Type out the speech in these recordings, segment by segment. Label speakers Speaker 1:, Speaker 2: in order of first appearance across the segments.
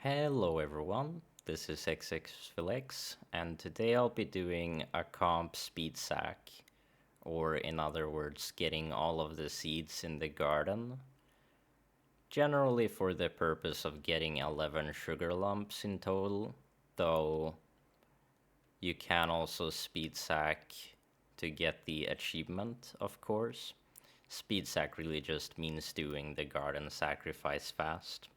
Speaker 1: Hello everyone, this is XXFilex, and today I'll be doing a comp speed sack, or in other words, getting all of the seeds in the garden, generally for the purpose of getting 11 sugar lumps in total, though you can also speed sack to get the achievement, of course. Speed sack really just means doing the garden sacrifice fast.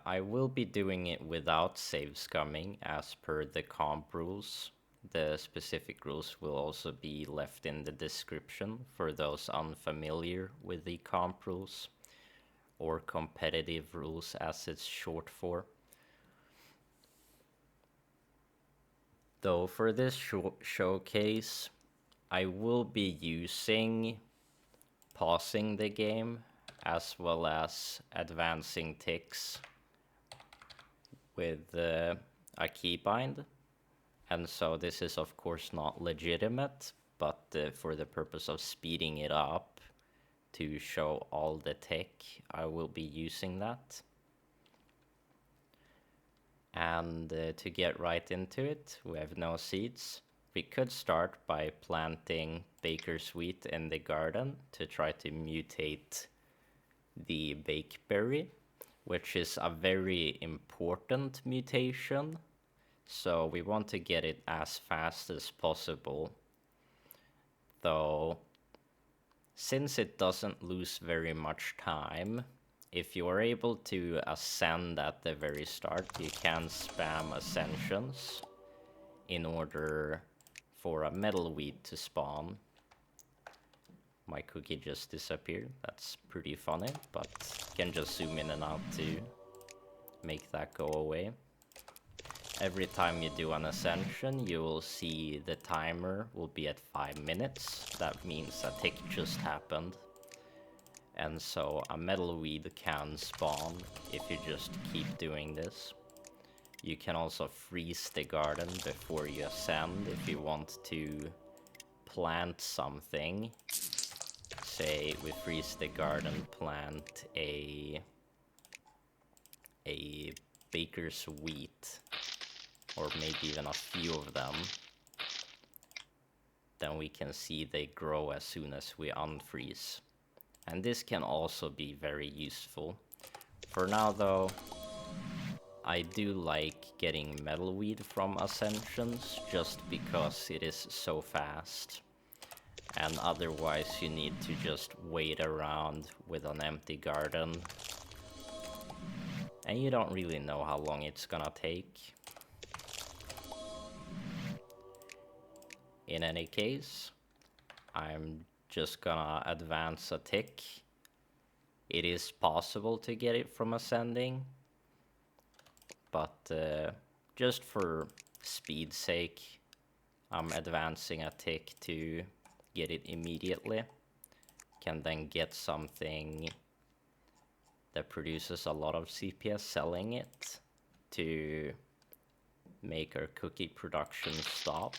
Speaker 1: I will be doing it without save scumming as per the comp rules. The specific rules will also be left in the description for those unfamiliar with the comp rules, or competitive rules as it's short for. Though for this showcase, I will be using pausing the game as well as advancing ticks with a keybind, and so this is of course not legitimate, but for the purpose of speeding it up to show all the tech, I will be using that. And to get right into it, we have no seeds. We could start by planting baker's wheat in the garden to try to mutate the bakeberry, which is a very important mutation, so we want to get it as fast as possible. Though, since it doesn't lose very much time, if you are able to ascend at the very start, you can spam ascensions in order for a metal wheat to spawn. My cookie just disappeared. That's pretty funny, but you can just zoom in and out to make that go away. Every time you do an ascension, you will see the timer will be at 5 minutes. That means a tick just happened. And so a metal weed can spawn if you just keep doing this. You can also freeze the garden before you ascend if you want to plant something. Say we freeze the garden, plant a baker's wheat, or maybe even a few of them. Then we can see they grow as soon as we unfreeze. And this can also be very useful. For now though, I do like getting metal weed from ascensions just because it is so fast. And otherwise you need to just wait around with an empty garden. And you don't really know how long it's gonna take. In any case, I'm just gonna advance a tick. It is possible to get it from ascending, but just for speed's sake, I'm advancing a tick to get it immediately. Can then get something that produces a lot of CPS selling it to make our cookie production stop.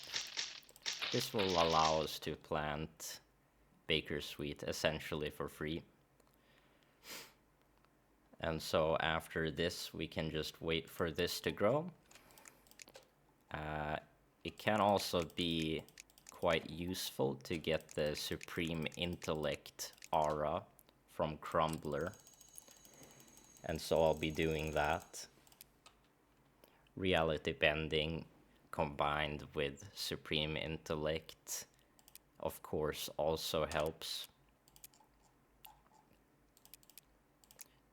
Speaker 1: This will allow us to plant baker's wheat essentially for free. And so after this, we can just wait for this to grow. It can also be quite useful to get the Supreme Intellect aura from Crumbler. And so I'll be doing that. Reality bending combined with Supreme Intellect, of course, also helps.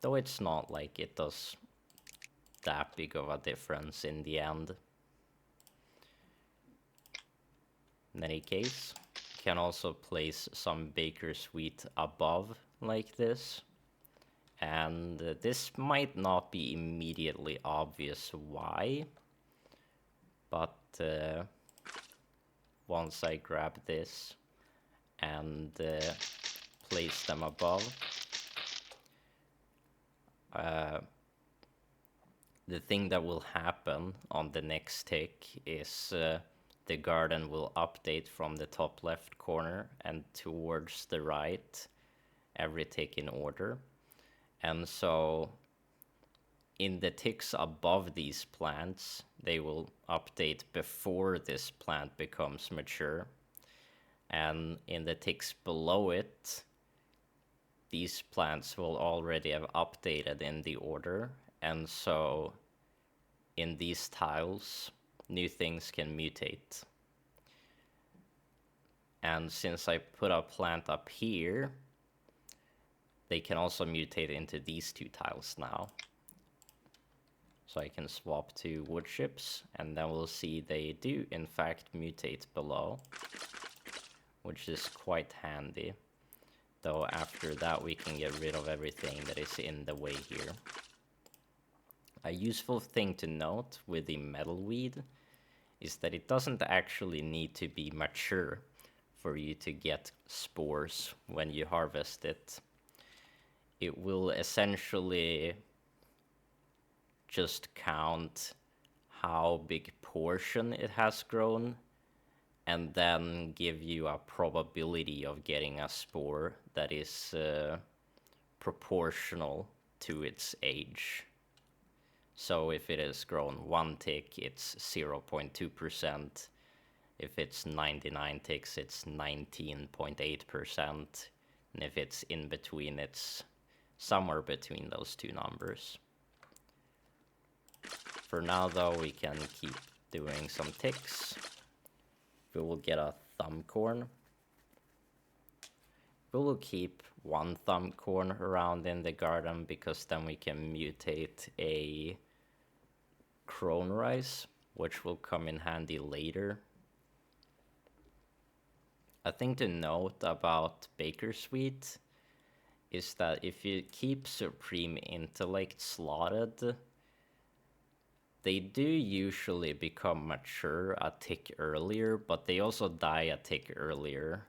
Speaker 1: Though it's not like it does that big of a difference in the end. In any case, you can also place some baker's wheat above like this. And this might not be immediately obvious why, but once I grab this and place them above, the thing that will happen on the next tick is the garden will update from the top left corner and towards the right, every tick in order. And so in the ticks above these plants, they will update before this plant becomes mature. And in the ticks below it, these plants will already have updated in the order. And so in these tiles, new things can mutate. And since I put a plant up here, they can also mutate into these two tiles now. So I can swap to wood chips, and then we'll see they do in fact mutate below, which is quite handy. Though after that we can get rid of everything that is in the way here. A useful thing to note with the metalweed is that it doesn't actually need to be mature for you to get spores when you harvest it. It will essentially just count how big portion it has grown and then give you a probability of getting a spore that is proportional to its age. So if it has grown 1 tick, it's 0.2%. If it's 99 ticks, it's 19.8%. And if it's in between, it's somewhere between those two numbers. For now, though, we can keep doing some ticks. We will get a thumbcorn. We will keep one thumbcorn around in the garden because then we can mutate a crone rice, which will come in handy later. A thing to note about baker's wheat is that if you keep Supreme Intellect slotted, they do usually become mature a tick earlier, but they also die a tick earlier.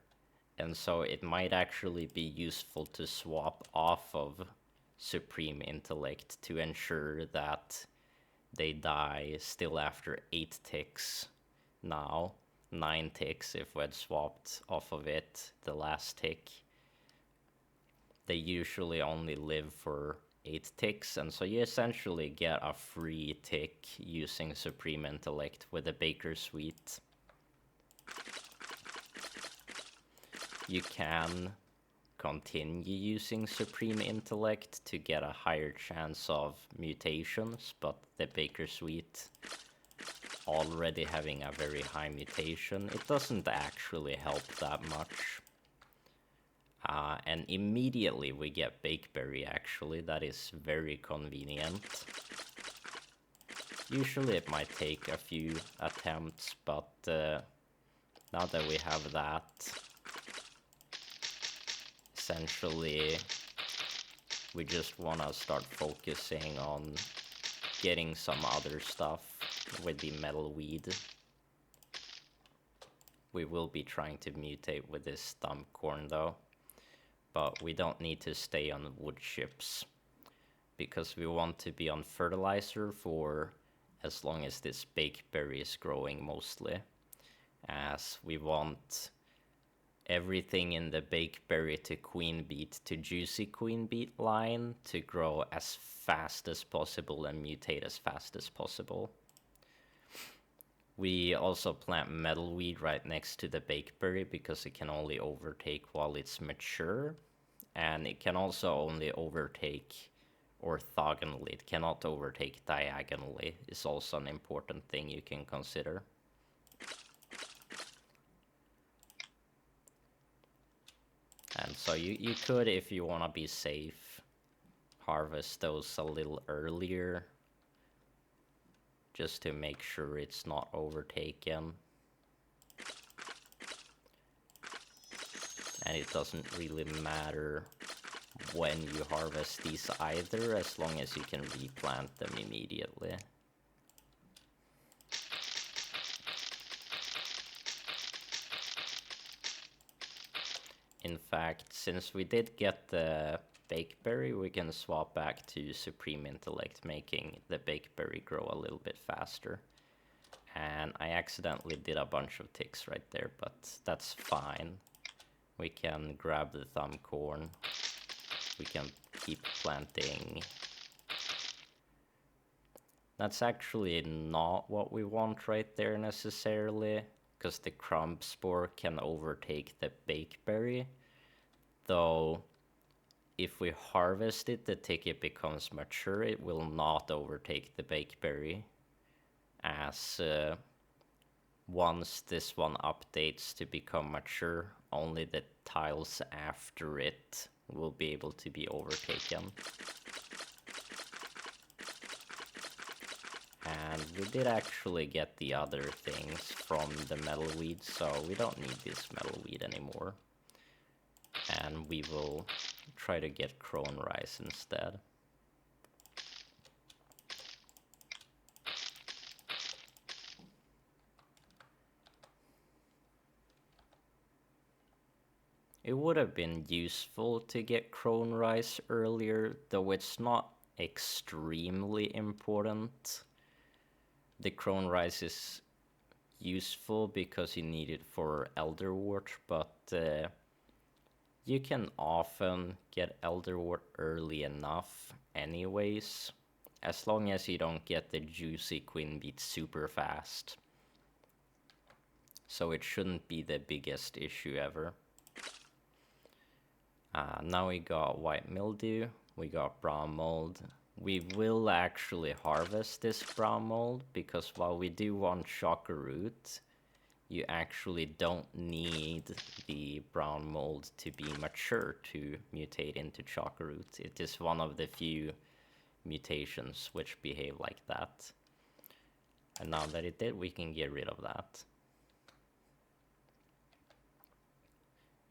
Speaker 1: And so it might actually be useful to swap off of Supreme Intellect to ensure that they die still after 8 ticks now. 9 ticks if we had swapped off of it the last tick. They usually only live for 8 ticks, and so you essentially get a free tick using Supreme Intellect with a baker's wheat. You can continue using Supreme Intellect to get a higher chance of mutations, but the baker's wheat already having a very high mutation, it doesn't actually help that much. And immediately we get Bakeberry, actually. That is very convenient. Usually it might take a few attempts, but now that we have that, essentially we just want to start focusing on getting some other stuff with the metal weed. We will be trying to mutate with this thumbcorn though, but we don't need to stay on wood chips because we want to be on fertilizer for as long as this bakeberry is growing mostly, as we want everything in the bakeberry to queenbeet to juicy queenbeet line to grow as fast as possible and mutate as fast as possible. We also plant metalweed right next to the bakeberry because it can only overtake while it's mature, and it can also only overtake orthogonally. It cannot overtake diagonally. Is also an important thing you can consider. And so you could, if you want to be safe, harvest those a little earlier, just to make sure it's not overtaken. And it doesn't really matter when you harvest these either, as long as you can replant them immediately. In fact, since we did get the bakeberry, we can swap back to Supreme Intellect, making the bakeberry grow a little bit faster. And I accidentally did a bunch of ticks right there, but that's fine. We can grab the thumbcorn we can keep planting. That's actually not what we want right there necessarily, because the crumb spore can overtake the bakeberry. Though, if we harvest it, the ticket becomes mature, it will not overtake the bakeberry, as once this one updates to become mature, only the tiles after it will be able to be overtaken. And we did actually get the other things from the metalweed, so we don't need this metalweed anymore. And we will try to get crone rice instead. It would have been useful to get crone rice earlier, though it's not extremely important. The crone rice is useful because you need it for elderwort, but you can often get elderwort early enough anyways, as long as you don't get the juicy queenbeet super fast. So it shouldn't be the biggest issue ever. Now we got white mildew, we got brown mold. We will actually harvest this brown mold, because while we do want chocolate, you actually don't need the brown mold to be mature to mutate into chocolate. It is one of the few mutations which behave like that. And now that it did, we can get rid of that.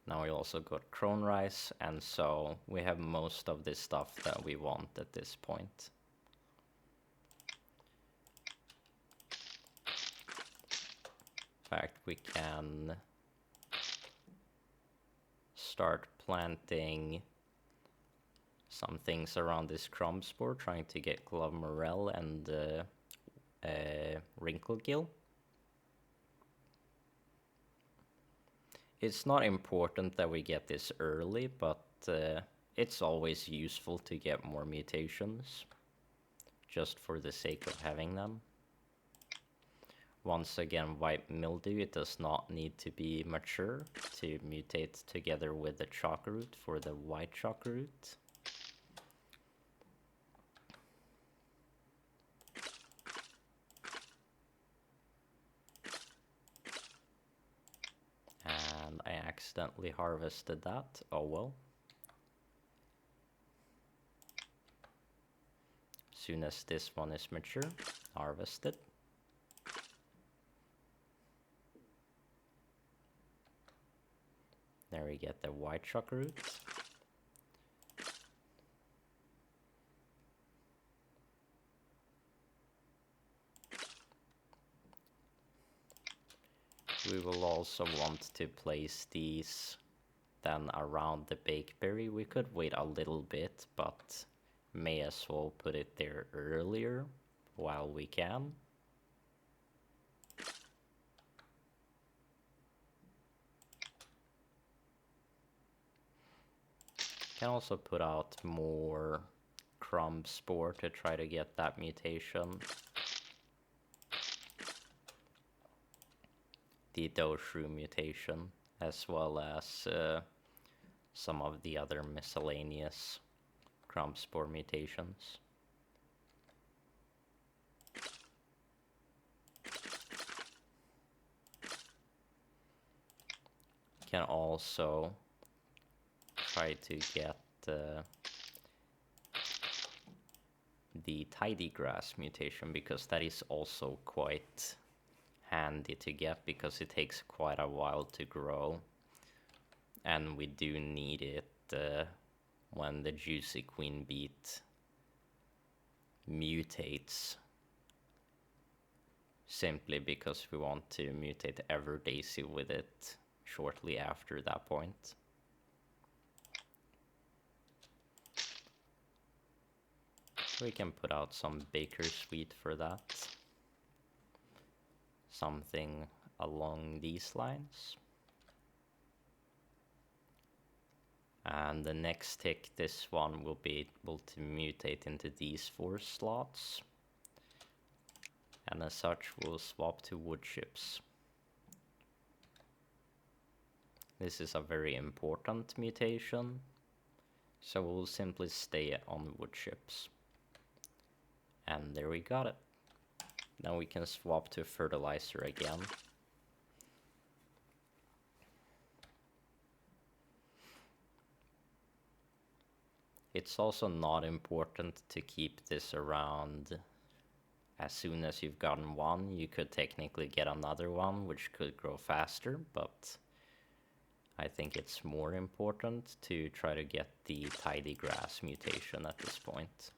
Speaker 1: Now we also got crone rice, and so we have most of the stuff that we want at this point. In fact, we can start planting some things around this crumb spore, trying to get glove morel and wrinkle gill. It's not important that we get this early, but it's always useful to get more mutations, just for the sake of having them. Once again, white mildew, it does not need to be mature to mutate together with the chocolate for the white chocolate. And I accidentally harvested that. Oh well. Soon as this one is mature, harvest it. There we get the white chocolate. We will also want to place these then around the bakeberry. We could wait a little bit, but may as well put it there earlier while we can. Can also put out more crumb spore to try to get that mutation. The dough shrew mutation, as well as some of the other miscellaneous crumb spore mutations. Can also try to get the tidy grass mutation, because that is also quite handy to get, because it takes quite a while to grow, and we do need it when the juicy queenbeet mutates, simply because we want to mutate Everdaisy with it shortly after that point. We can put out some baker's sweet for that. Something along these lines. And the next tick, this one will be able to mutate into these 4 slots. And as such, we'll swap to wood chips. This is a very important mutation, so we'll simply stay on wood chips. And there we got it. Now we can swap to fertilizer again. It's also not important to keep this around. As soon as you've gotten one, you could technically get another one, which could grow faster, but I think it's more important to try to get the tidy grass mutation at this point.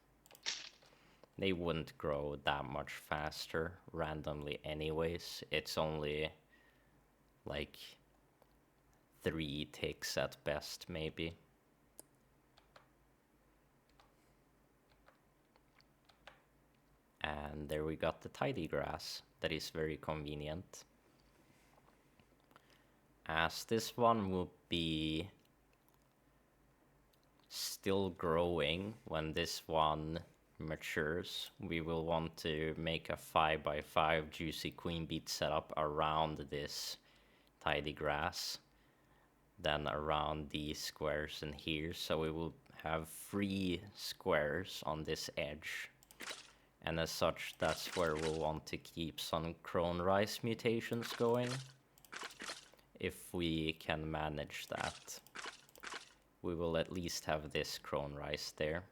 Speaker 1: They wouldn't grow that much faster randomly anyways. It's only like 3 ticks at best, maybe. And there we got the tidy grass. That is very convenient. As this one will be still growing when this one matures, we will want to make a 5x5 juicy queen beet setup around this tidy grass, then around these squares in here, so we will have 3 squares on this edge. And as such, that's where we'll want to keep some crone rice mutations going, if we can manage that. We will at least have this crone rice there.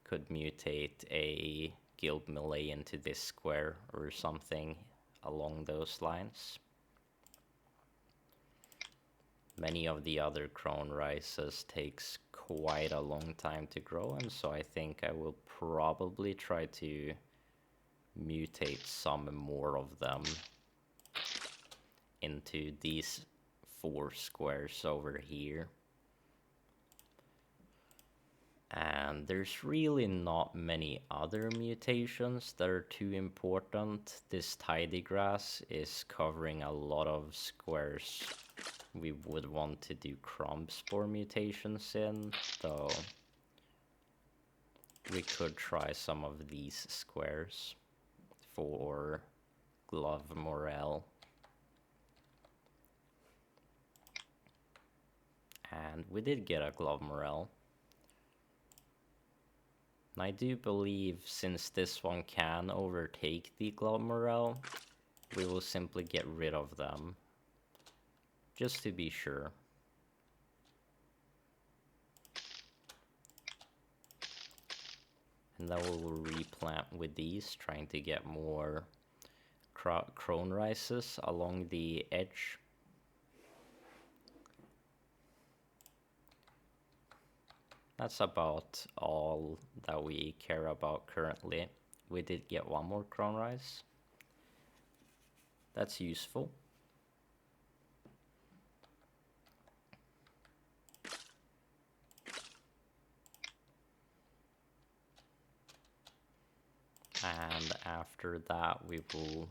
Speaker 1: Could mutate a guild melee into this square or something along those lines. Many of the other crone rices takes quite a long time to grow, and so I think I will probably try to mutate some more of them into these 4 squares over here. And there's really not many other mutations that are too important. This tidy grass is covering a lot of squares we would want to do crumb spore mutations in, though we could try some of these squares for glove morale. And we did get a glove morale. And I do believe, since this one can overtake the glove morale, we will simply get rid of them, just to be sure. And then we will replant with these, trying to get more crone rices along the edge. That's about all that we care about currently. We did get one more crone rice. That's useful. And after that, we'll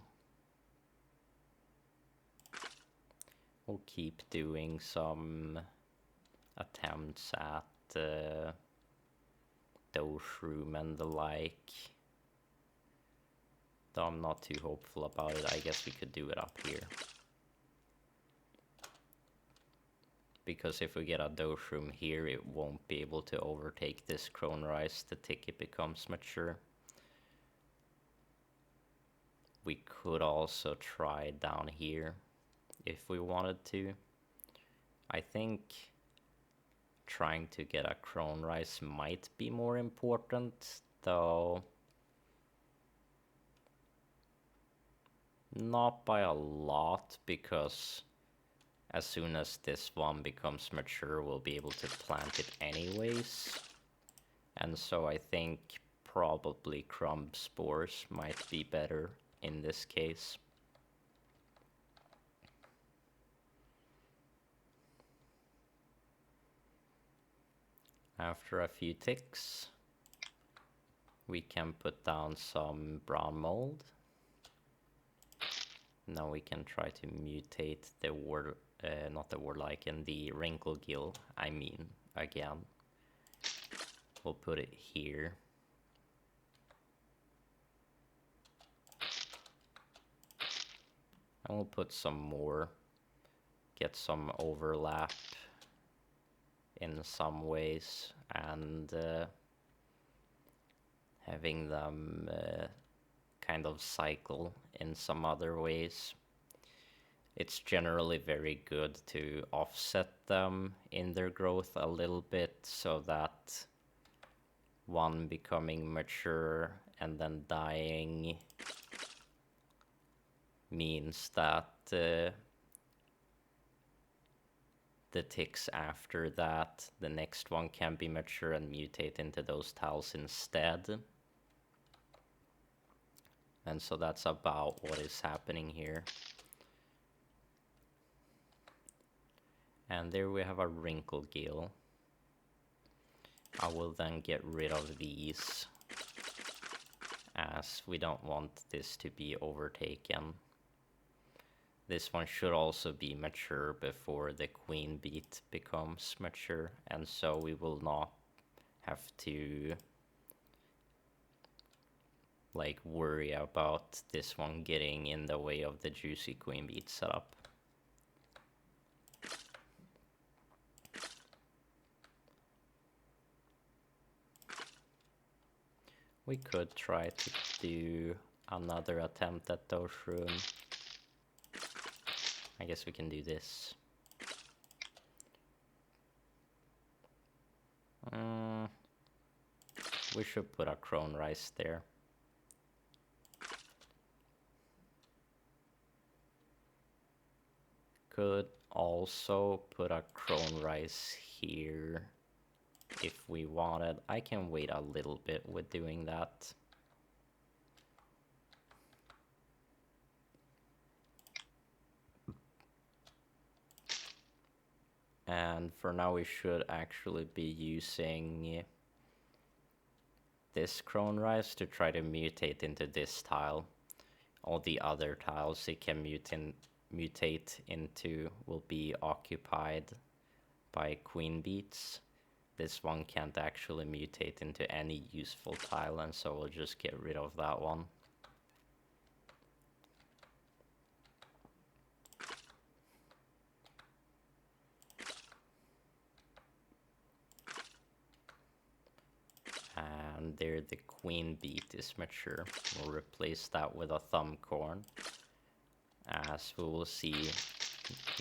Speaker 1: keep doing some attempts at dough shroom and the like. Though I'm not too hopeful about it. I guess we could do it up here. Because if we get a dough shroom here, it won't be able to overtake this crone rice the tick it becomes mature. We could also try down here if we wanted to. I think trying to get a crone rice might be more important, though not by a lot, because as soon as this one becomes mature, we'll be able to plant it anyways. And so I think probably crumb spores might be better in this case. After a few ticks, we can put down some brown mold. Now we can try to mutate the not the warlichen, the wrinkle gill, I mean, again. We'll put it here. And we'll put some more, get some overlap in some ways, and having them kind of cycle in some other ways. It's generally very good to offset them in their growth a little bit, so that one becoming mature and then dying means that the ticks after that, the next one can be mature and mutate into those tiles instead. And so that's about what is happening here. And there we have a wrinkle gill. I will then get rid of these, as we don't want this to be overtaken. This one should also be mature before the queenbeet becomes mature, and so we will not have to like worry about this one getting in the way of the juicy queenbeet setup. We could try to do another attempt at Doshroom. I guess we can do this. We should put a crone rice there. Could also put a crone rice here if we wanted. I can wait a little bit with doing that. And for now we should actually be using this crone rice to try to mutate into this tile. All the other tiles it can mutate into will be occupied by queenbeets. This one can't actually mutate into any useful tile, and so we'll just get rid of that one. And there the queenbeet is mature. We'll replace that with a thumbcorn. As we will see,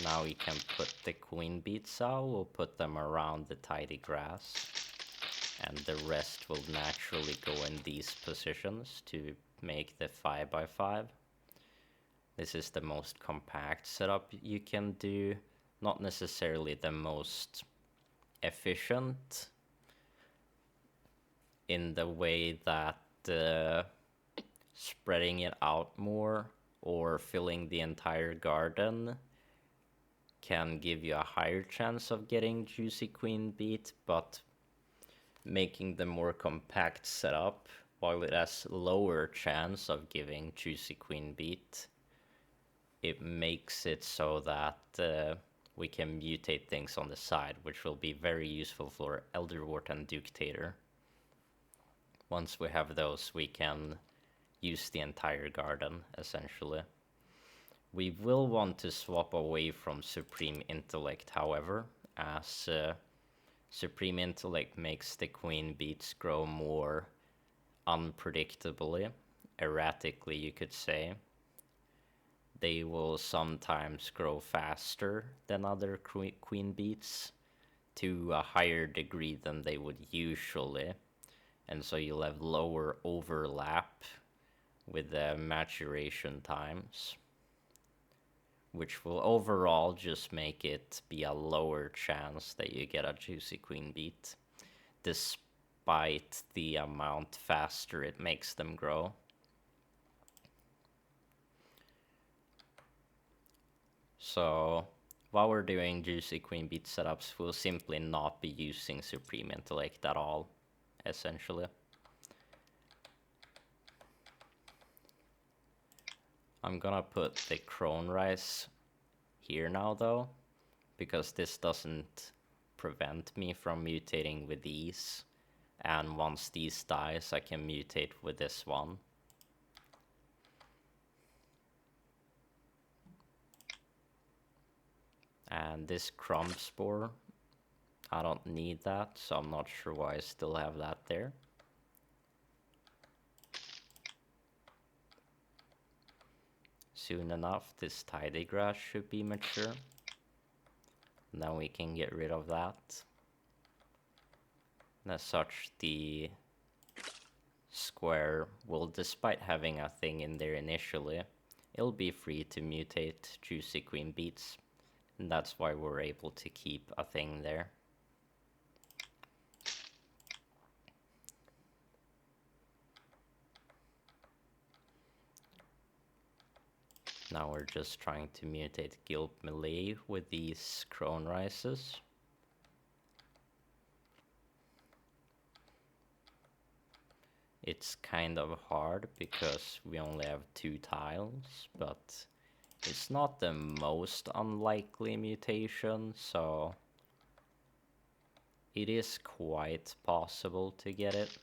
Speaker 1: now we can put the queenbeets out. We'll put them around the tidy grass, and the rest will naturally go in these positions to make the 5x5. This is the most compact setup you can do, not necessarily the most efficient in the way that spreading it out more or filling the entire garden can give you a higher chance of getting juicy queenbeet, but making the more compact setup, while it has lower chance of giving juicy queenbeet, it makes it so that we can mutate things on the side, which will be very useful for Elderwort and Ductator. Once we have those, we can use the entire garden, essentially. We will want to swap away from Supreme Intellect, however, as Supreme Intellect makes the queenbeets grow more unpredictably, erratically, you could say. They will sometimes grow faster than other queenbeets to a higher degree than they would usually, and so you'll have lower overlap with the maturation times, which will overall just make it be a lower chance that you get a juicy queenbeet, despite the amount faster it makes them grow. So while we're doing juicy queenbeet setups, we'll simply not be using Supreme Intellect at all, essentially. I'm gonna put the crone rice here now, though, because this doesn't prevent me from mutating with these. And once these dies, I can mutate with this one. And this crumb spore, I don't need that, so I'm not sure why I still have that there. Soon enough, this tidy grass should be mature. And then we can get rid of that. And as such, the square will, despite having a thing in there initially, it'll be free to mutate juicy queen beets. And that's why we're able to keep a thing there. Now we're just trying to mutate Guild Melee with these Crone Rises. It's kind of hard because we only have 2 tiles, but it's not the most unlikely mutation, so it is quite possible to get it.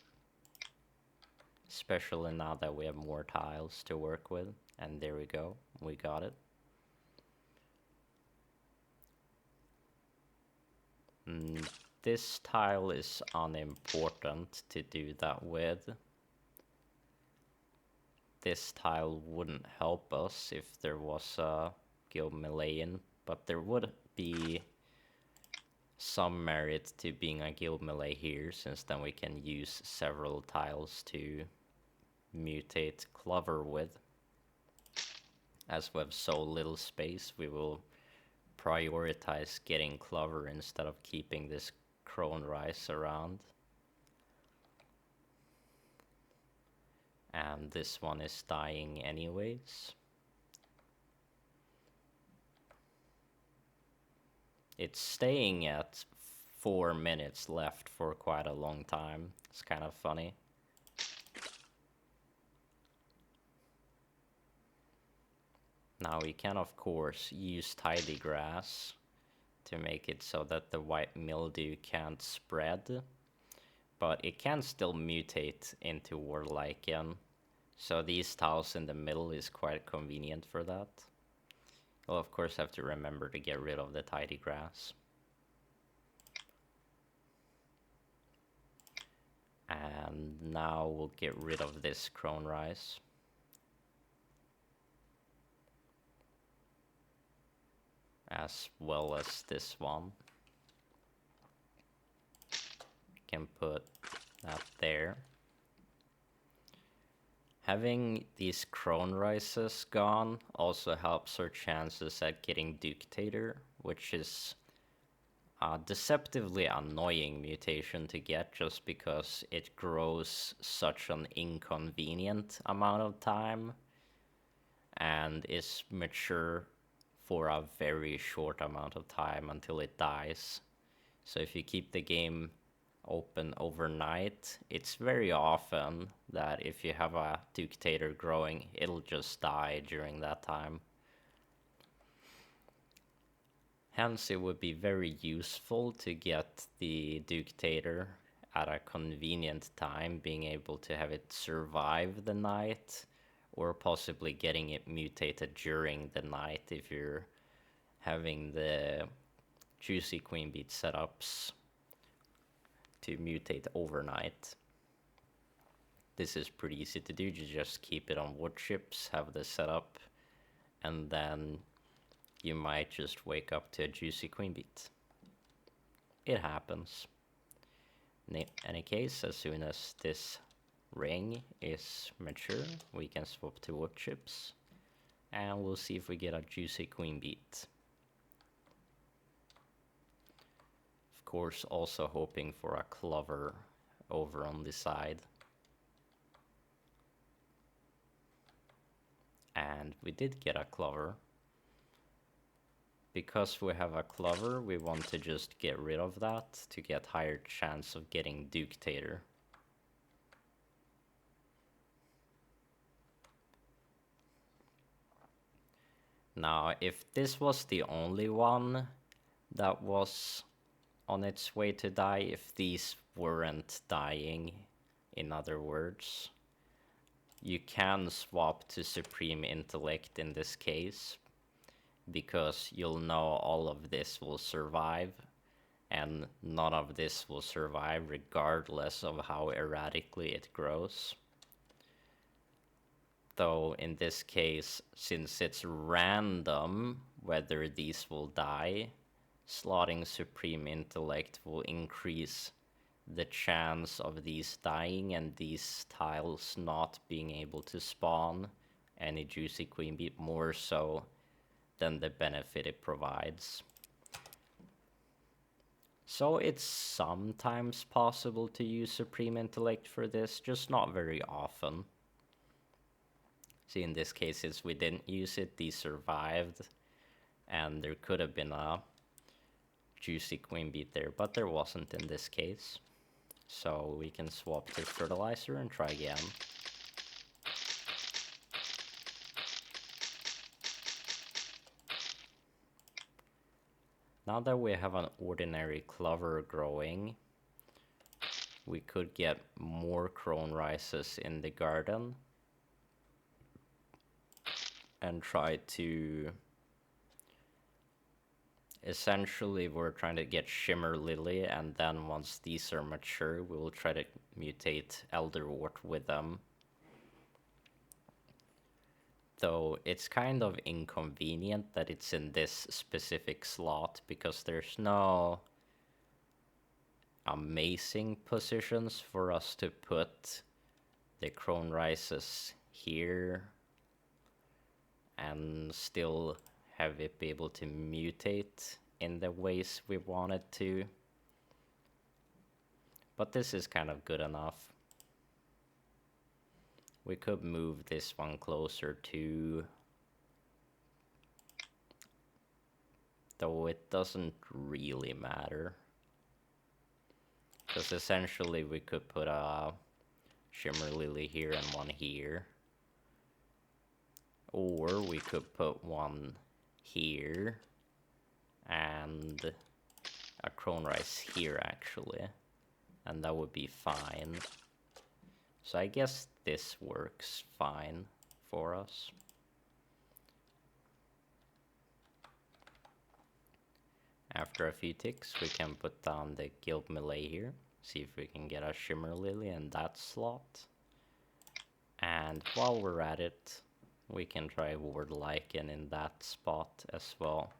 Speaker 1: Especially now that we have more tiles to work with. And there we go, we got it. This tile is unimportant to do that with. This tile wouldn't help us if there was a Guild Melee in, but there would be some merit to being a Guild Melee here, since then we can use several tiles to mutate Clover with. As we have so little space, we will prioritize getting Clover instead of keeping this Crone Rice around. And this one is dying anyways. It's staying at 4 minutes left for quite a long time. It's kind of funny. Now we can of course use tidy grass to make it so that the white mildew can't spread, but it can still mutate into Warlichen, so these tiles in the middle is quite convenient for that. We'll of course have to remember to get rid of the tidy grass. And now we'll get rid of this Crone Rice. As well as this one. Can put that there. Having these Crone Rices gone also helps our chances at getting Dictator, which is a deceptively annoying mutation to get just because it grows such an inconvenient amount of time and is mature for a very short amount of time until it dies. So if you keep the game open overnight, it's very often that if you have a Dictator growing, it'll just die during that time. Hence, it would be very useful to get the Dictator at a convenient time, being able to have it survive the night, or possibly getting it mutated during the night if you're having the juicy queenbeet setups to mutate overnight. This is pretty easy to do. You just keep it on wood chips, have the setup, and then you might just wake up to a juicy queenbeet. It happens. In any case, as soon as this ring is mature, we can swap to wood chips, and we'll see if we get a juicy queenbeet. Of course, also hoping for a Clover over on the side. And we did get a Clover. Because we have a Clover, we want to just get rid of that to get higher chance of getting Dictator. Now, if this was the only one, that was on its way to die if these weren't dying, in other words. You can swap to Supreme Intellect in this case, because you'll know all of this will survive, and none of this will survive regardless of how erratically it grows. Though in this case, since it's random whether these will die, slotting Supreme Intellect will increase the chance of these dying and these tiles not being able to spawn any juicy queenbeet more so than the benefit it provides. So it's sometimes possible to use Supreme Intellect for this, just not very often. See, in this case, since we didn't use it, these survived, and there could have been a juicy queenbeet there, but there wasn't in this case. So we can swap to Fertilizer and try again. Now that we have an ordinary clover growing, we could get more crone rices in the garden and try to... Essentially, we're trying to get Shimmer Lily, and then once these are mature, we will try to mutate Elderwort with them. Though it's kind of inconvenient that it's in this specific slot, because there's no amazing positions for us to put the Crone Rises here and still have it be able to mutate in the ways we want it to. But this is kind of good enough. We could move this one closer to, though it doesn't really matter, because essentially we could put a Shimmer Lily here and one here, or we could put one here and a Crone Rice here actually, and that would be fine. So I guess this works fine for us. After a few ticks, we can put down the Guild Melee here, see if we can get a Shimmer Lily in that slot. And while we're at it, we can try Ward Lichen in that spot as well.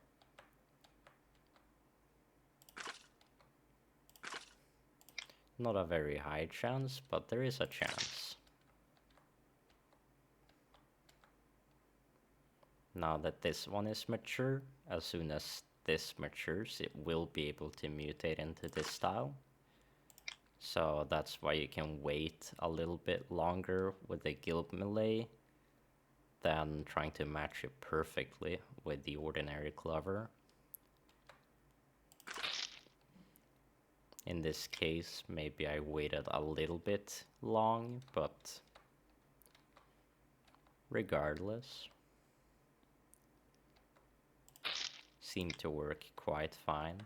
Speaker 1: Not a very high chance, but there is a chance. Now that this one is mature, as soon as this matures, it will be able to mutate into this style. So that's why you can wait a little bit longer with the Guild Melee than trying to match it perfectly with the ordinary Clover. In this case, maybe I waited a little bit long, but regardless, seemed to work quite fine.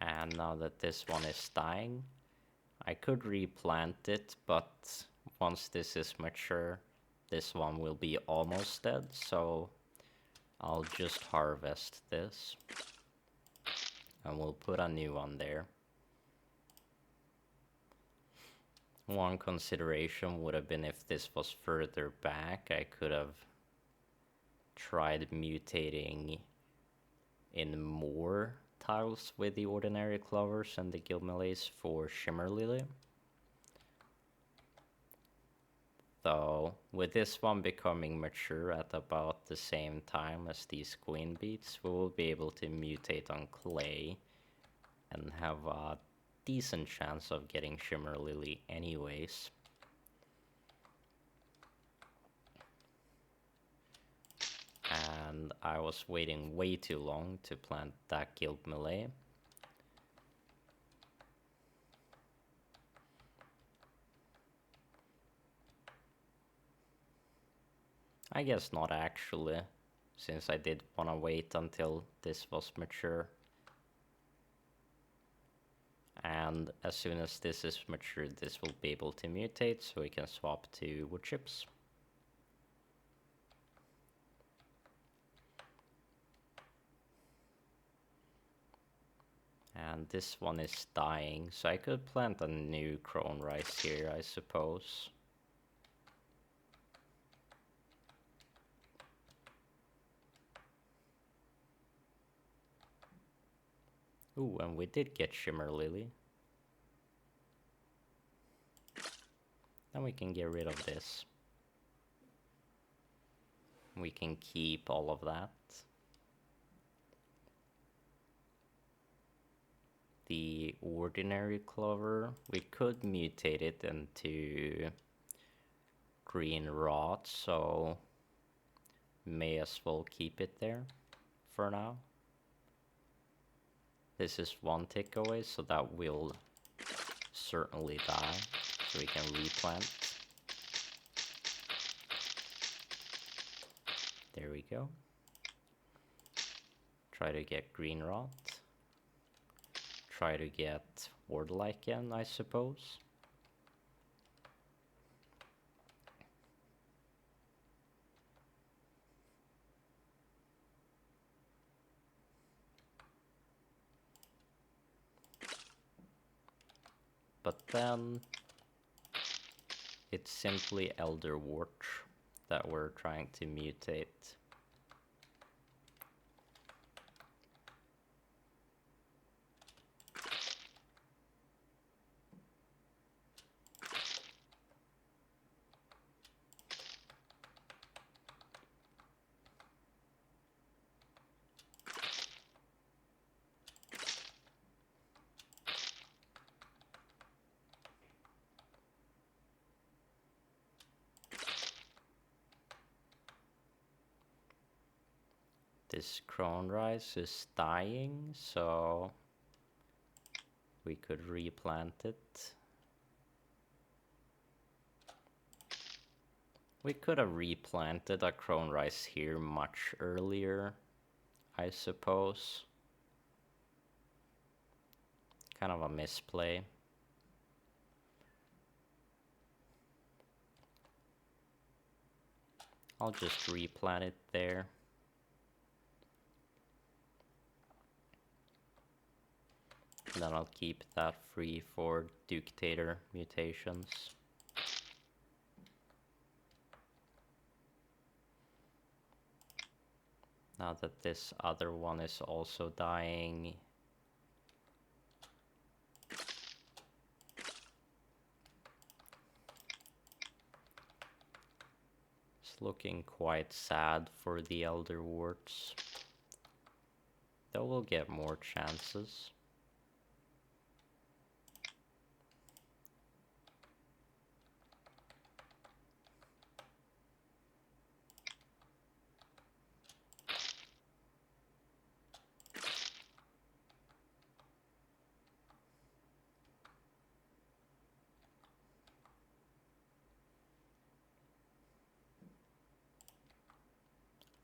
Speaker 1: And now that this one is dying, I could replant it, but once this is mature, this one will be almost dead, so I'll just harvest this. And we'll put a new one there. One consideration would have been if this was further back, I could have tried mutating in more tiles with the ordinary Clovers and the Guild Melees for Shimmer Lily. Though, with this one becoming mature at about the same time as these queenbeets, we will be able to mutate on clay and have a decent chance of getting Shimmer Lily anyways. And I was waiting way too long to plant that Guild Melee. I guess not actually, since I did want to wait until this was mature. And as soon as this is mature, this will be able to mutate, so we can swap to wood chips. And this one is dying, so I could plant a new crone rice here, I suppose. Ooh, and we did get Shimmer Lily. Then we can get rid of this. We can keep all of that. The ordinary clover, we could mutate it into green rot, so may as well keep it there for now. This is one tick away, so that will certainly die, so we can replant. There we go. Try to get green rot. Try to get ward lichen, I suppose. But then it's simply elderwort that we're trying to mutate. This crone rice is dying, so we could replant it. We could have replanted a crone rice here much earlier, I suppose. Kind of a misplay. I'll just replant it there. And then I'll keep that free for Ductator mutations. Now that this other one is also dying, it's looking quite sad for the elderworts. Though we'll get more chances.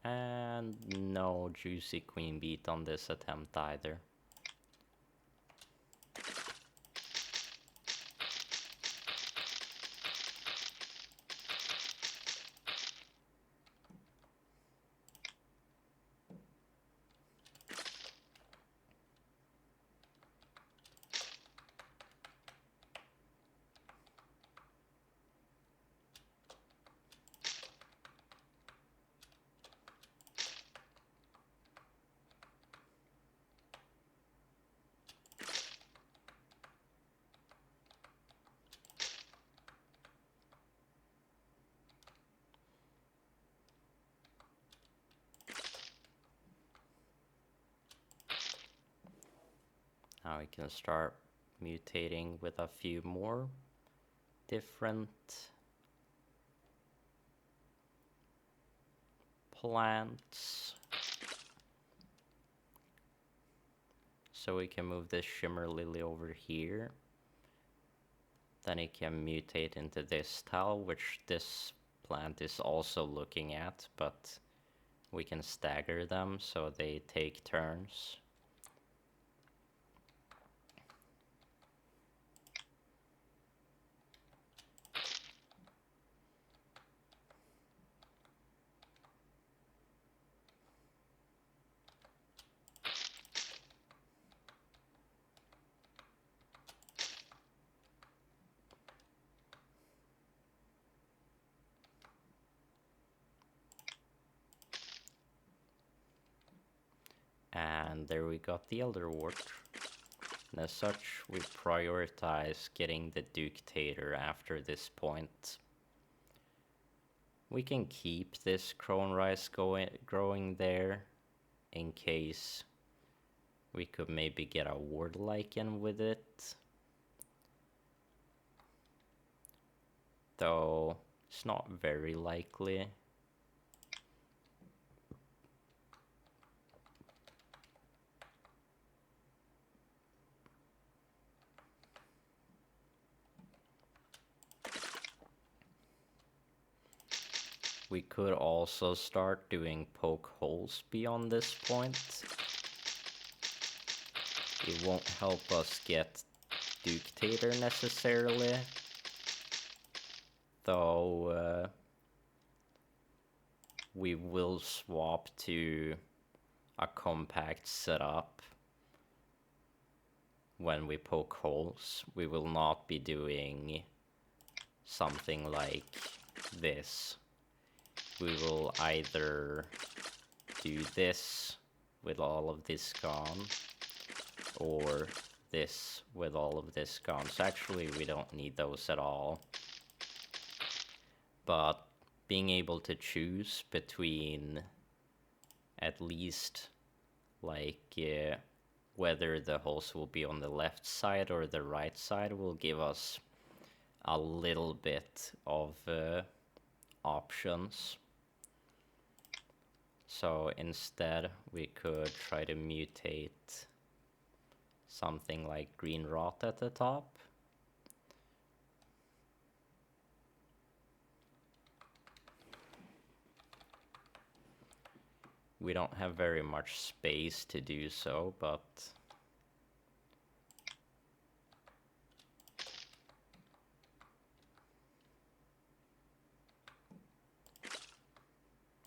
Speaker 1: And no juicy queenbeet on this attempt either. Now we can start mutating with a few more different plants. So we can move this Shimmer Lily over here. Then it can mutate into this tile, which this plant is also looking at, but we can stagger them so they take turns. And there we got the Elderwort. And as such, we prioritize getting the Ductator after this point. We can keep this Crone Rice growing there in case we could maybe get a Ward Lichen with it. Though it's not very likely. We could also start doing poke holes beyond this point. It won't help us get Ductator necessarily, though we will swap to a compact setup when we poke holes. We will not be doing something like this. We will either do this with all of this gone, or this with all of this gone. So actually we don't need those at all. But being able to choose between at least like whether the holes will be on the left side or the right side will give us a little bit of options. So instead we could try to mutate something like green rot at the top. We don't have very much space to do so, but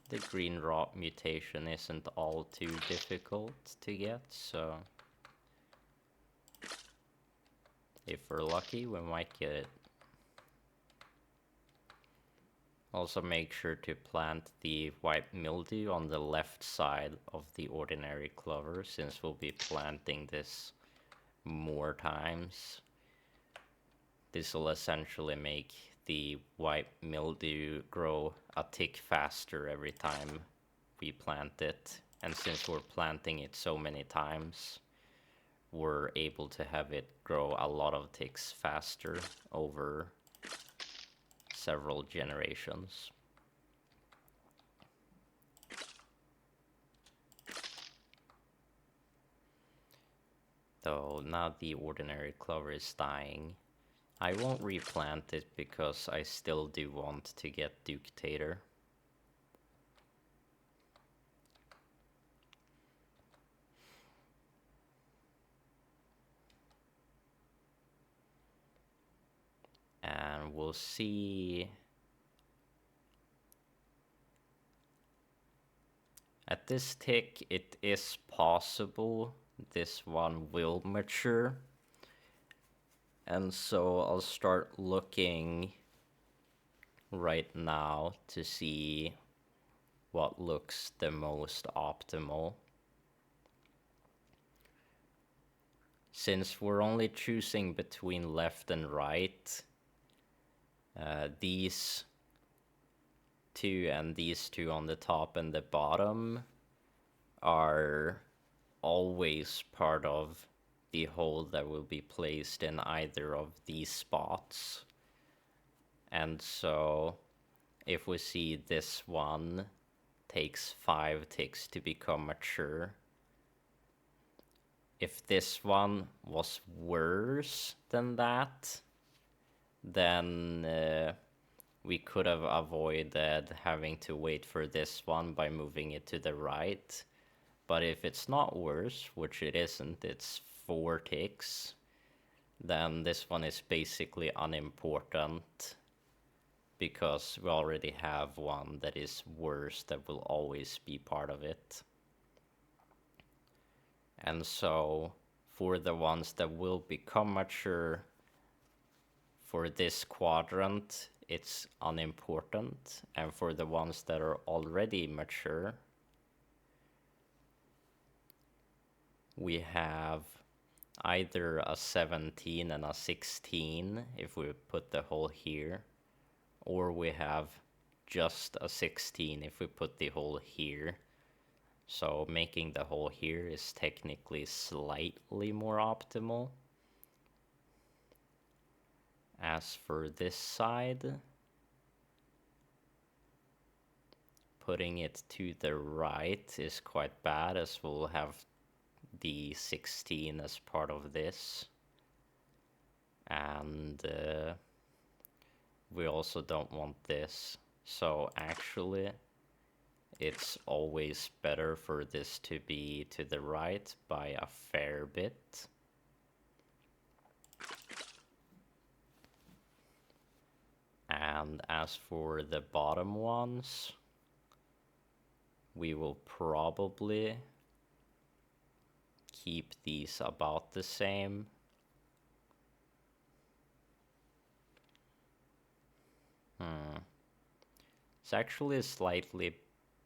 Speaker 1: the green rot mutation isn't all too difficult to get, so if we're lucky, we might get it. Also make sure to plant the white mildew on the left side of the ordinary clover, since we'll be planting this more times. This will essentially make the white mildew grow a tick faster every time we plant it. And since we're planting it so many times, we're able to have it grow a lot of ticks faster over several generations. Though now the ordinary clover is dying, I won't replant it because I still do want to get Ductator. And we'll see. At this tick, it is possible this one will mature. And so I'll start looking right now to see what looks the most optimal. Since we're only choosing between left and right, these two and these two on the top and the bottom are always part of the hole that will be placed in either of these spots. And so if we see this one takes 5 ticks to become mature, if this one was worse than that, then we could have avoided having to wait for this one by moving it to the right. But if it's not worse, which it isn't, it's 4 ticks, then this one is basically unimportant because we already have one that is worse that will always be part of it. And so for the ones that will become mature for this quadrant, it's unimportant, and for the ones that are already mature, we have either a 17 and a 16 if we put the hole here, or we have just a 16 if we put the hole here. So making the hole here is technically slightly more optimal. As for this side, putting it to the right is quite bad, as we'll have the 16 as part of this. And we also don't want this. So actually, it's always better for this to be to the right by a fair bit. And as for the bottom ones, we will probably keep these about the same. It's actually slightly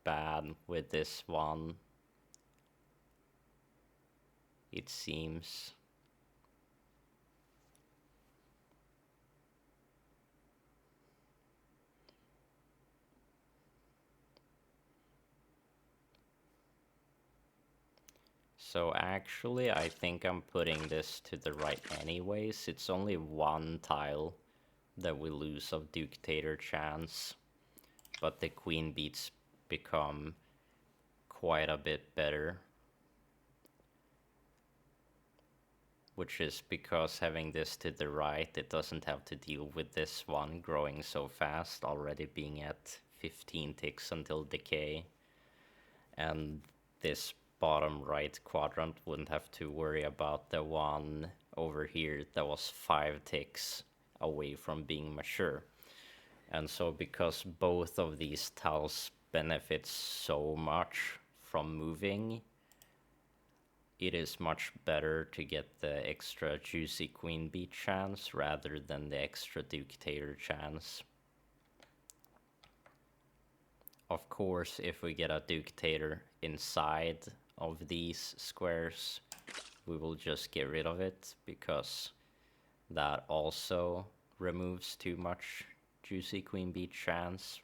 Speaker 1: bad with this one, it seems. So actually, I think I'm putting this to the right anyways. It's only one tile that we lose of dictator chance, but the queen beets become quite a bit better. Which is because having this to the right, it doesn't have to deal with this one growing so fast, already being at 15 ticks until decay. And this bottom right quadrant wouldn't have to worry about the one over here that was 5 ticks away from being mature. And so because both of these tiles benefit so much from moving, it is much better to get the extra juicy queen beet chance rather than the extra dictator chance. Of course, if we get a dictator inside of these squares, we will just get rid of it, because that also removes too much juicy queen beet chance.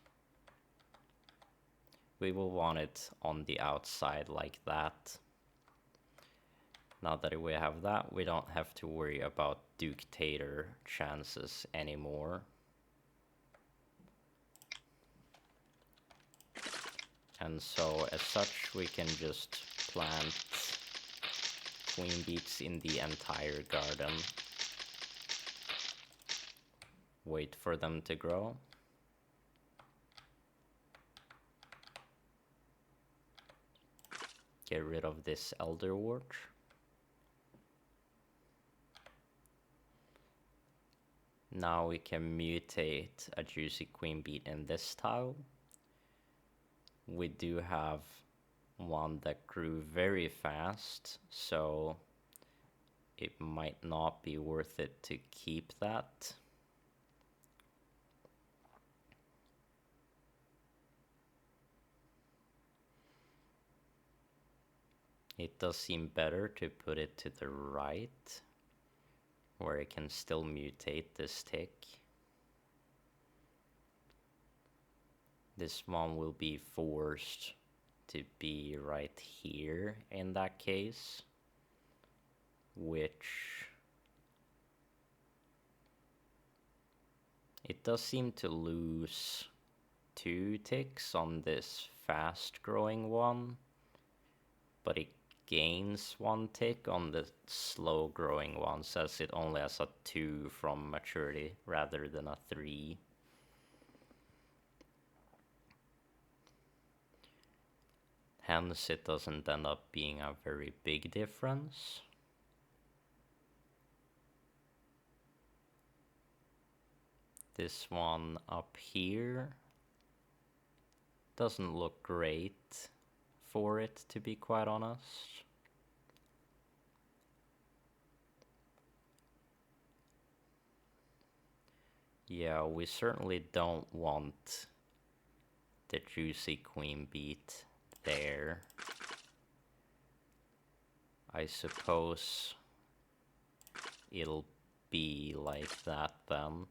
Speaker 1: We will want it on the outside like that. Now that we have that, we don't have to worry about dictator chances anymore. And so as such, we can just plant queen beets in the entire garden. Wait for them to grow. Get rid of this elderwort. Now we can mutate a juicy queen beet in this tile. We do have one that grew very fast, so it might not be worth it to keep that. It does seem better to put it to the right, where it can still mutate this tick. This one will be forced to be right here in that case, which it does seem to lose 2 ticks on this fast growing one, but it gains 1 tick on the slow growing one, as it only has a 2 from maturity rather than a 3. Hence it doesn't end up being a very big difference. This one up here doesn't look great for it, to be quite honest. Yeah, we certainly don't want the juicy queenbeet there. I suppose it'll be like that then.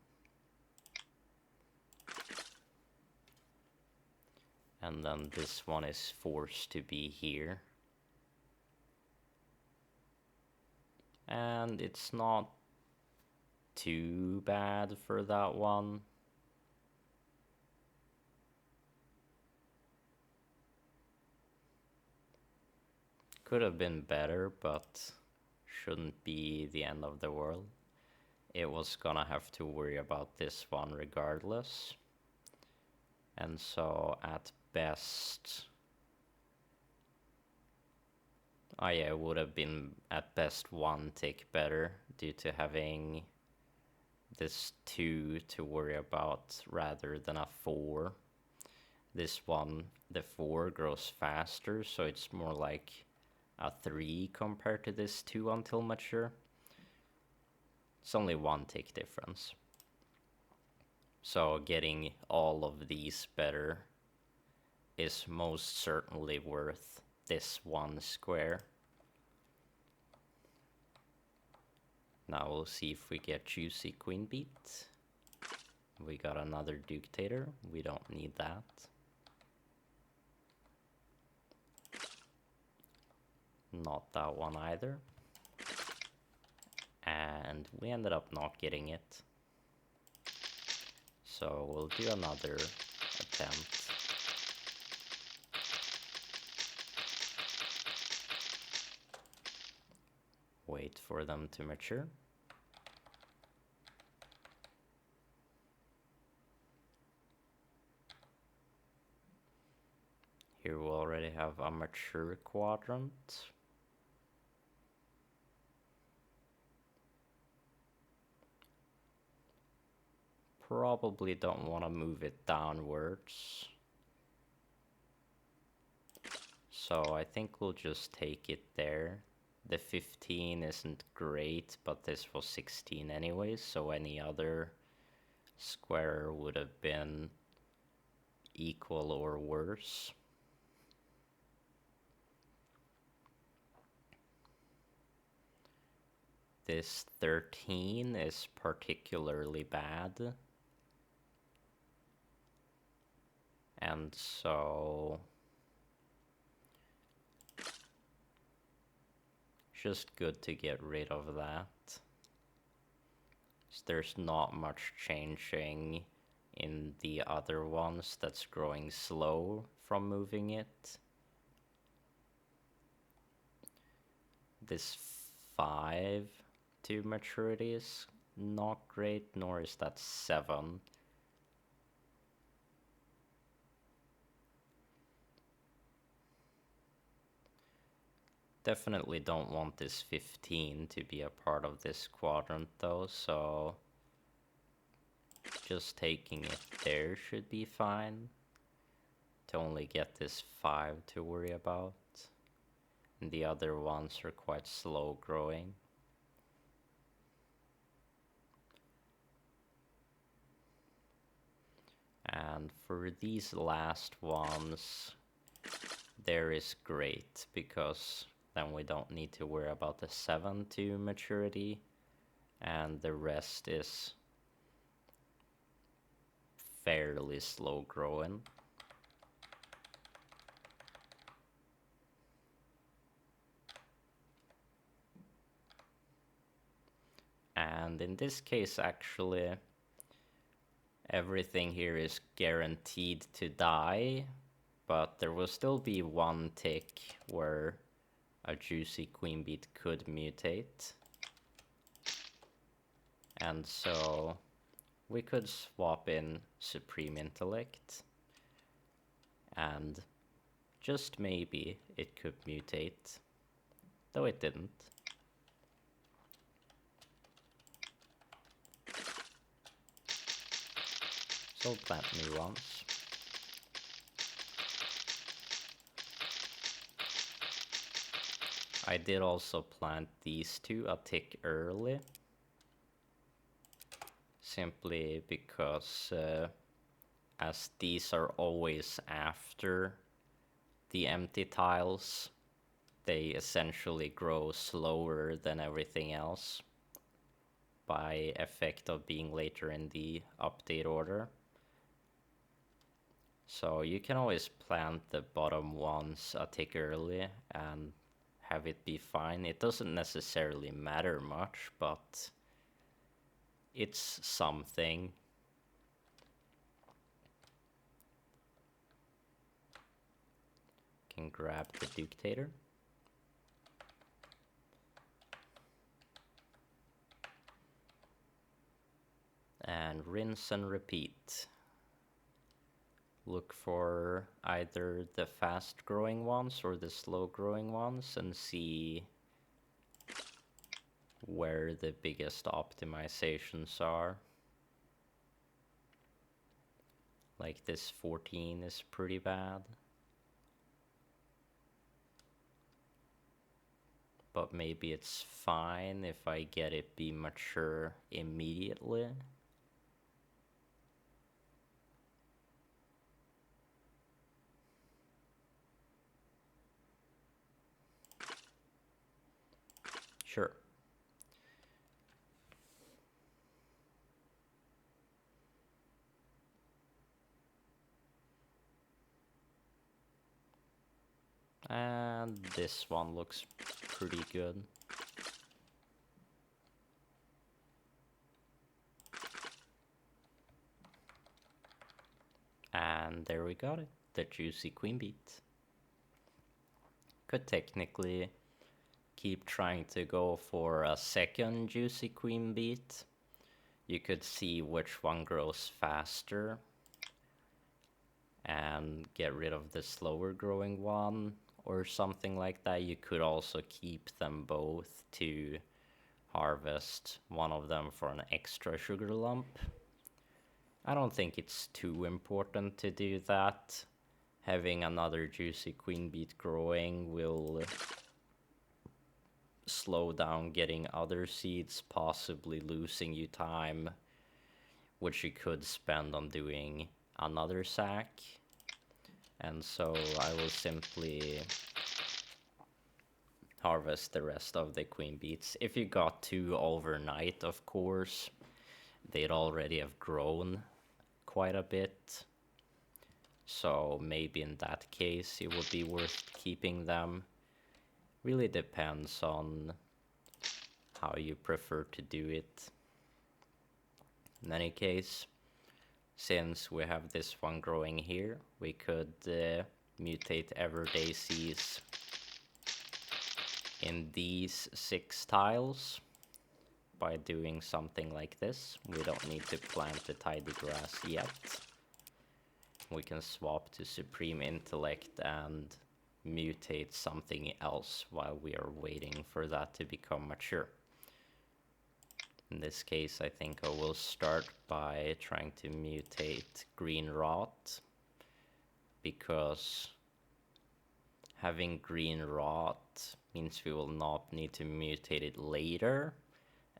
Speaker 1: And then this one is forced to be here. And it's not too bad for that one. Could have been better, but shouldn't be the end of the world. It was gonna have to worry about this one regardless. And so at best, oh yeah, it would have been at best one tick better due to having this 2 to worry about rather than a 4. This one, the 4 grows faster, so it's more like a 3 compared to this 2 until mature. It's only 1 tick difference. So getting all of these better is most certainly worth this 1 square. Now we'll see if we get juicy queenbeet. We got another dictator. We don't need that. Not that one either. And we ended up not getting it. So we'll do another attempt. Wait for them to mature. Here we already have a mature quadrant. Probably don't want to move it downwards. So I think we'll just take it there. The 15 isn't great, but this was 16 anyways, so any other square would have been equal or worse. This 13 is particularly bad. And so just good to get rid of that. There's not much changing in the other ones that's growing slow from moving it. This 5 to maturity is not great, nor is that 7. Definitely don't want this 15 to be a part of this quadrant though, so just taking it there should be fine. To only get this 5 to worry about. And the other ones are quite slow growing. And for these last ones, there is great, because then we don't need to worry about the 7 to maturity, and the rest is fairly slow growing. And in this case, actually, everything here is guaranteed to die, but there will still be 1 tick where a juicy queenbeet could mutate. And so we could swap in Supreme Intellect and just maybe it could mutate, though it didn't. So plant new ones. I did also plant these two a tick early, simply because as these are always after the empty tiles, they essentially grow slower than everything else by effect of being later in the update order. So you can always plant the bottom ones a tick early and have it be fine. It doesn't necessarily matter much, but it's something. Can grab the dictator. And rinse and repeat. Look for either the fast growing ones or the slow growing ones and see where the biggest optimizations are. Like this 14 is pretty bad. But maybe it's fine if I get it be mature immediately. Sure. And this one looks pretty good. And there we got it, the juicy queenbeet. Could technically keep trying to go for a second juicy queenbeet. You could see which one grows faster and get rid of the slower growing one or something like that. You could also keep them both to harvest one of them for an extra sugar lump. I don't think it's too important to do that. Having another juicy queenbeet growing will slow down getting other seeds, possibly losing you time, which you could spend on doing another sack. And so I will simply harvest the rest of the queenbeets. If you got two overnight, of course, they'd already have grown quite a bit. So maybe in that case it would be worth keeping them. Really depends on how you prefer to do it. In any case, since we have this one growing here, we could mutate everdaisies in these 6 tiles by doing something like this. We don't need to plant the tidy grass yet. We can swap to Supreme Intellect and mutate something else while we are waiting for that to become mature. In this case, I think I will start by trying to mutate green rot, because having green rot means we will not need to mutate it later,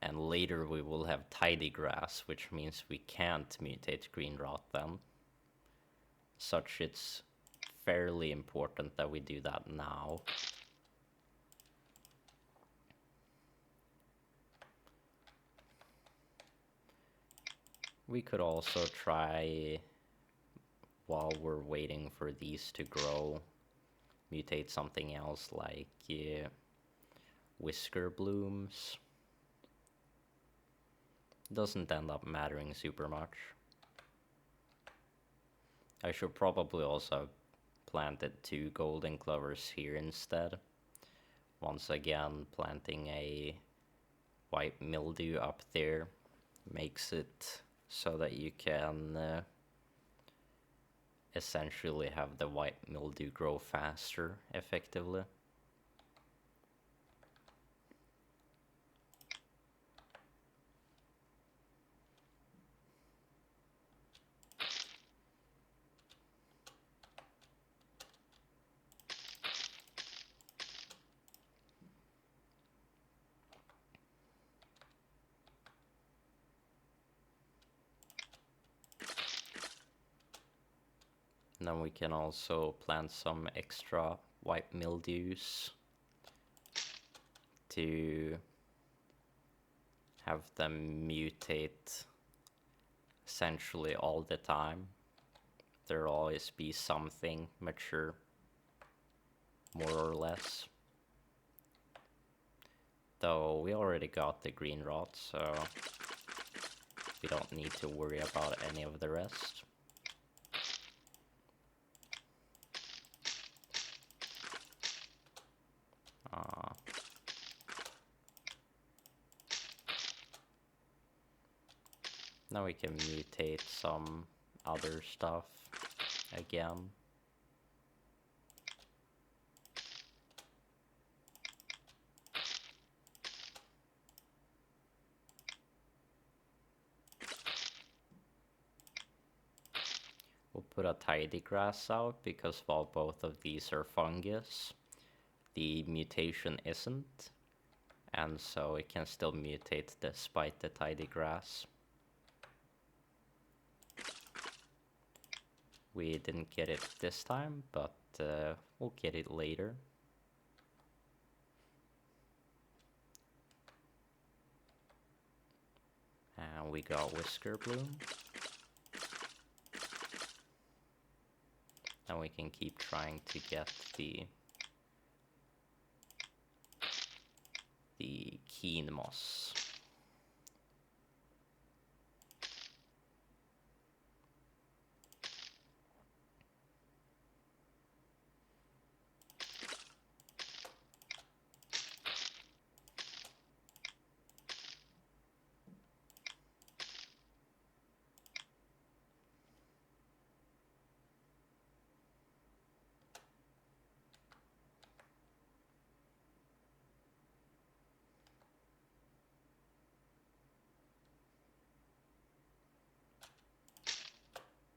Speaker 1: and later we will have tidy grass, which means we can't mutate green rot then. Such it's fairly important that we do that now. We could also try, while we're waiting for these to grow, mutate something else like whisker blooms. Doesn't end up mattering super much. I should probably also have planted 2 golden clovers here instead. Once again, planting a white mildew up there makes it so that you can essentially have the white mildew grow faster, effectively. And then we can also plant some extra white mildews to have them mutate essentially all the time. There'll always be something mature, more or less. Though we already got the green rot, so we don't need to worry about any of the rest. Now we can mutate some other stuff again. We'll put a tidy grass out because while both of these are fungus, the mutation isn't, and so it can still mutate despite the tidy grass. We didn't get it this time, but we'll get it later. And we got Whisker Bloom. And we can keep trying to get the keen moss.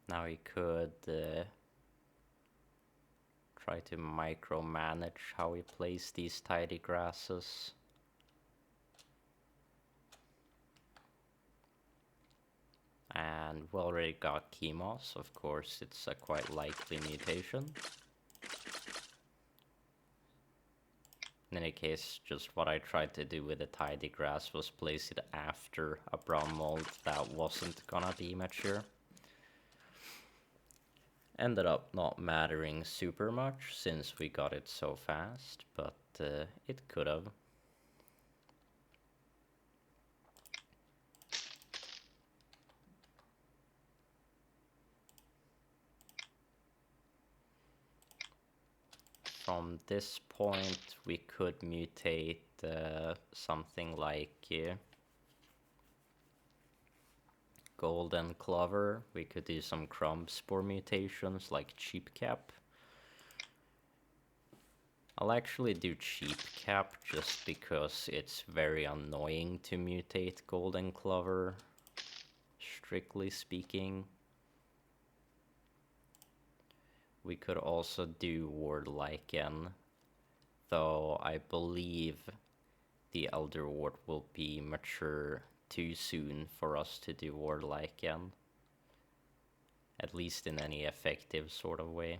Speaker 1: Now we could try to micromanage how we place these tidy grasses. And we already got Chemos, of course it's a quite likely mutation. In any case, just what I tried to do with the tidy grass was place it after a brown mold that wasn't gonna be mature. Ended up not mattering super much since we got it so fast, but it could have. From this point we could mutate something like golden clover. We could do some crumb spore mutations like cheap cap. I'll actually do cheap cap just because it's very annoying to mutate golden clover, strictly speaking. We could also do ward lichen, though I believe the elder wart will be mature too soon for us to do ward lichen, at least in any effective sort of way.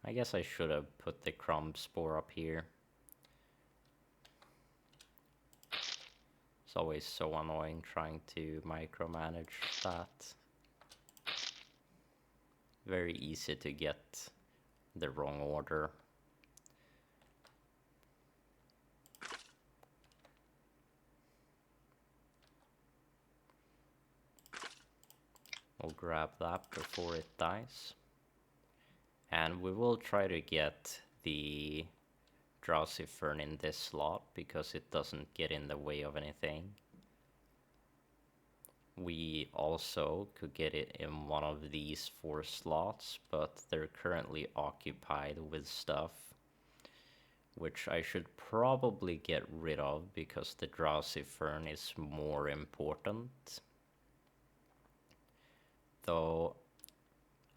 Speaker 1: I guess I should have put the crumb spore up here. It's always so annoying trying to micromanage that. Very easy to get the wrong order. We'll grab that before it dies. And we will try to get the drowsy fern in this slot because it doesn't get in the way of anything. We also could get it in one of these 4 slots, but they're currently occupied with stuff, which I should probably get rid of because the drowsy fern is more important. Though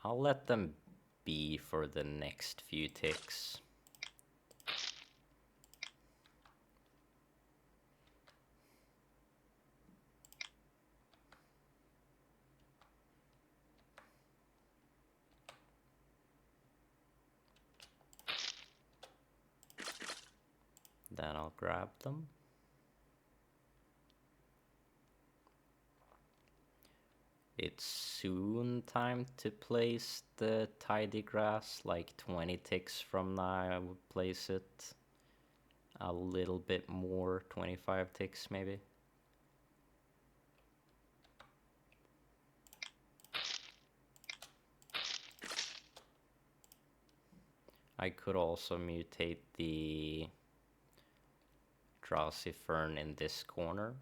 Speaker 1: I'll let them be for the next few ticks. Then I'll grab them. It's soon time to place the tidy grass, like 20 ticks from now I would place it. A little bit more, 25 ticks maybe. I could also mutate the drowsy fern in this corner.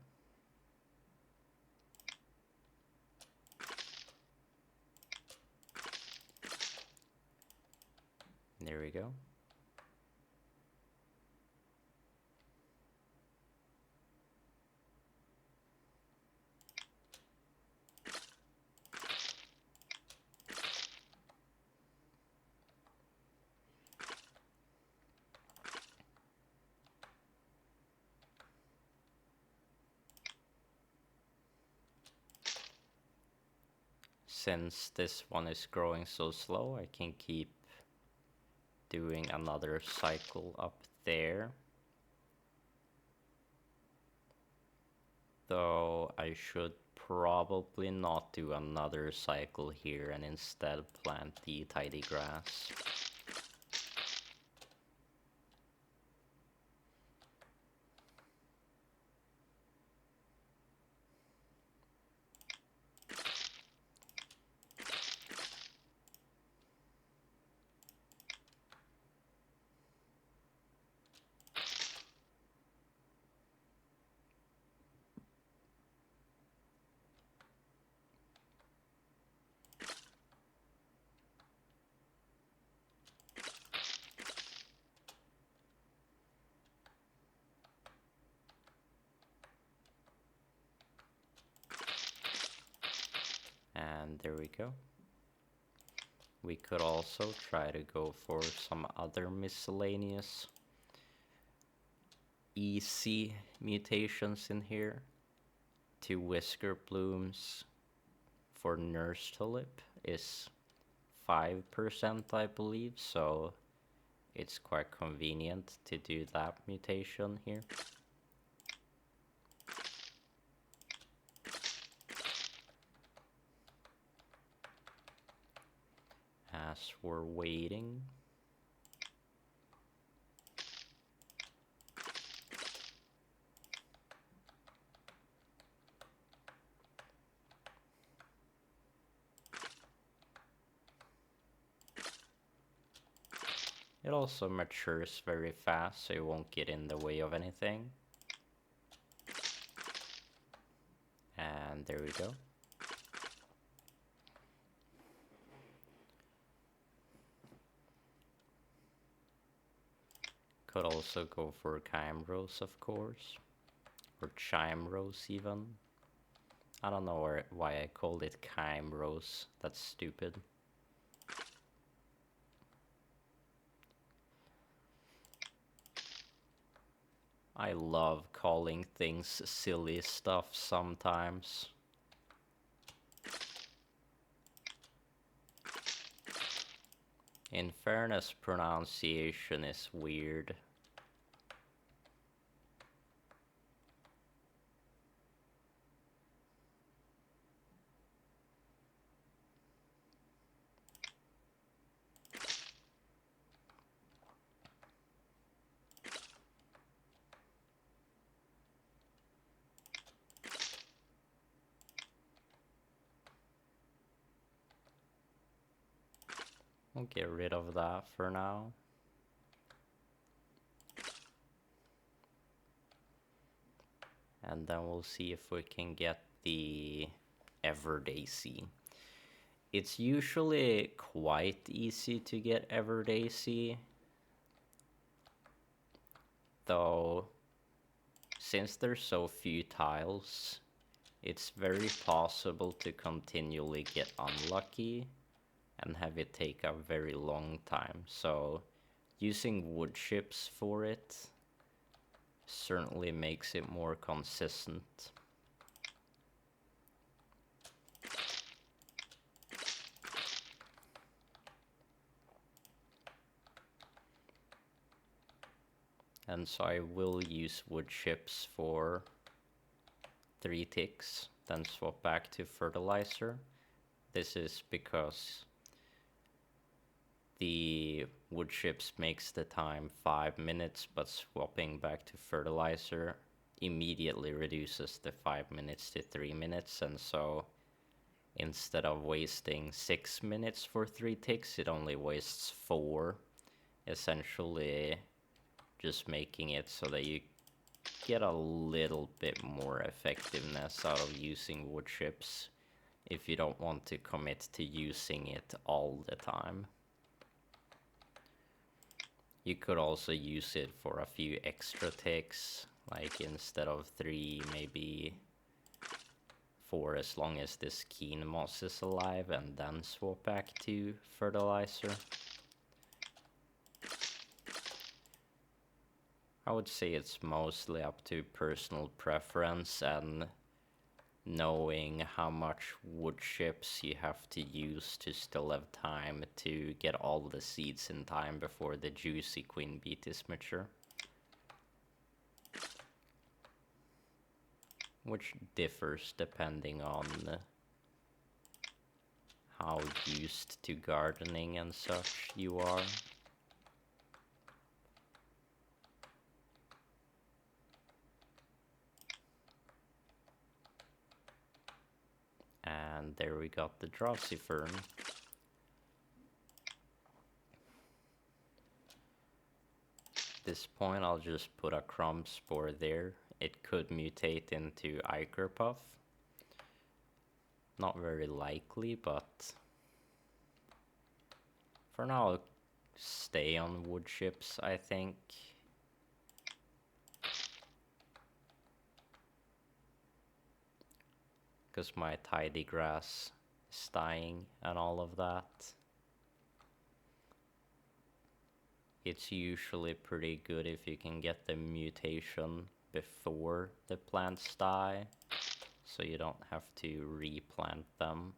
Speaker 1: There we go. Since this one is growing so slow, I can keep doing another cycle up there. Though I should probably not do another cycle here and instead plant the tidy grass. And there we go. We could also try to go for some other miscellaneous easy mutations in here. 2 whisker blooms for nurse tulip is 5%, I believe, so it's quite convenient to do that mutation here. As we're waiting, it also matures very fast, so it won't get in the way of anything. And there we go. Could also go for chime rose, of course, or chime rose even. I don't know why I called it chime rose, that's stupid. I love calling things silly stuff sometimes. In fairness, pronunciation is weird. I'll get rid of that for now. And then we'll see if we can get the Everdaisy. It's usually quite easy to get Everdaisy, though since there's so few tiles, it's very possible to continually get unlucky and have it take a very long time. So using wood chips for it certainly makes it more consistent. And so I will use wood chips for 3 ticks, then swap back to fertilizer. This is because the wood chips makes the time 5 minutes, but swapping back to fertilizer immediately reduces the 5 minutes to 3 minutes, and so instead of wasting 6 minutes for 3 ticks, it only wastes 4, essentially just making it so that you get a little bit more effectiveness out of using wood chips if you don't want to commit to using it all the time. You could also use it for a few extra ticks, like instead of 3, maybe 4, as long as this keen moss is alive, and then swap back to fertilizer. I would say it's mostly up to personal preference and knowing how much wood chips you have to use to still have time to get all the seeds in time before the juicy queen beet is mature. Which differs depending on how used to gardening and such you are. And there we got the drowsy fern. At this point I'll just put a crumb spore there. It could mutate into ichor puff. Not very likely, but for now I'll stay on wood chips, I think. Because my tidy grass is dying and all of that. It's usually pretty good if you can get the mutation before the plants die, so you don't have to replant them.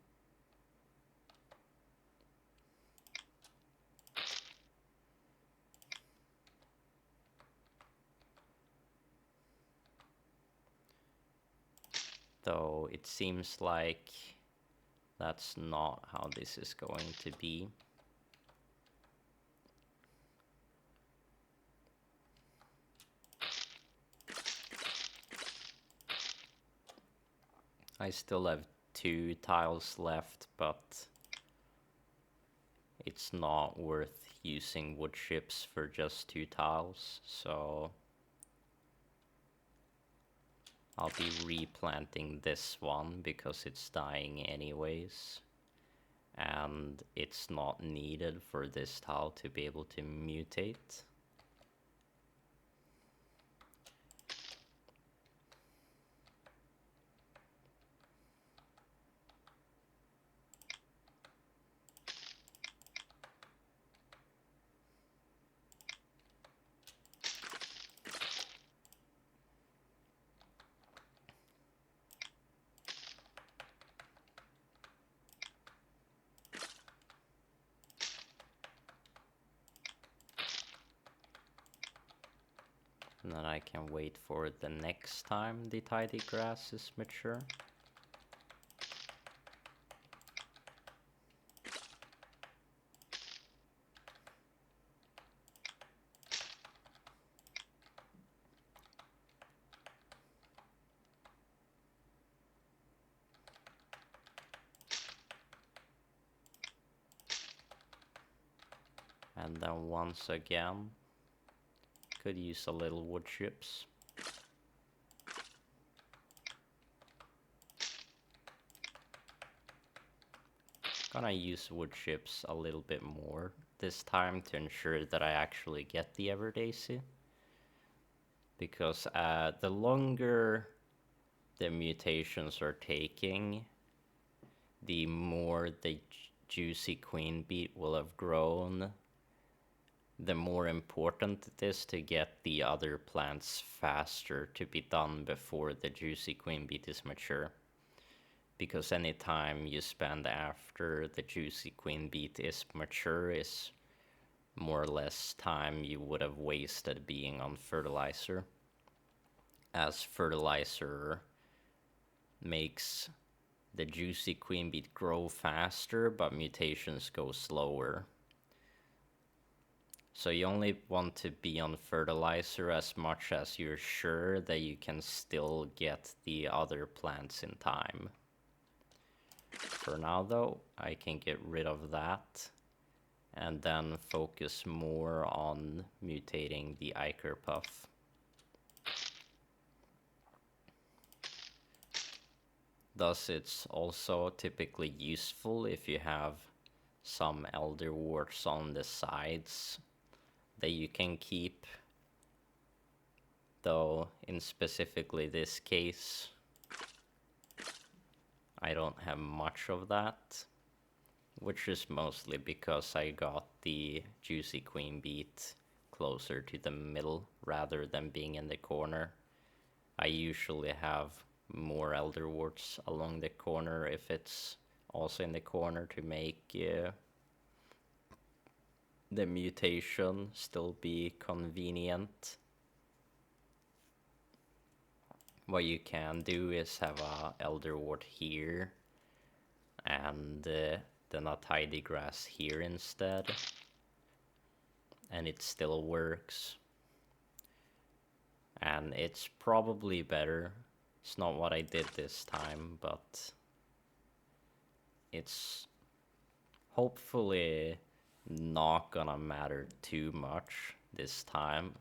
Speaker 1: Though it seems like that's not how this is going to be. I still have 2 tiles left, but it's not worth using wood chips for just 2 tiles, so I'll be replanting this one because it's dying anyways, and it's not needed for this tile to be able to mutate. And then I can wait for the next time the tidy grass is mature. And then once again, could use a little wood chips. Gonna use wood chips a little bit more this time to ensure that I actually get the Everdaisy. Because the longer the mutations are taking, the more the juicy queen beet will have grown, the more important it is to get the other plants faster to be done before the juicy queen beet is mature. Because any time you spend after the juicy queen beet is mature is more or less time you would have wasted being on fertilizer, as fertilizer makes the juicy queen beet grow faster, but mutations go slower. So you only want to be on fertilizer as much as you're sure that you can still get the other plants in time. For now though, I can get rid of that and then focus more on mutating the Iker puff. Thus it's also typically useful if you have some elderworts on the sides that you can keep, though in specifically this case I don't have much of that, which is mostly because I got the juicy queen beet closer to the middle rather than being in the corner. I usually have more elderworts along the corner if it's also in the corner to make the mutation still be convenient. What you can do is have a elderwort here and then a tidy grass here instead, and it still works. And it's probably better. It's not what I did this time, but it's hopefully not gonna matter too much this time.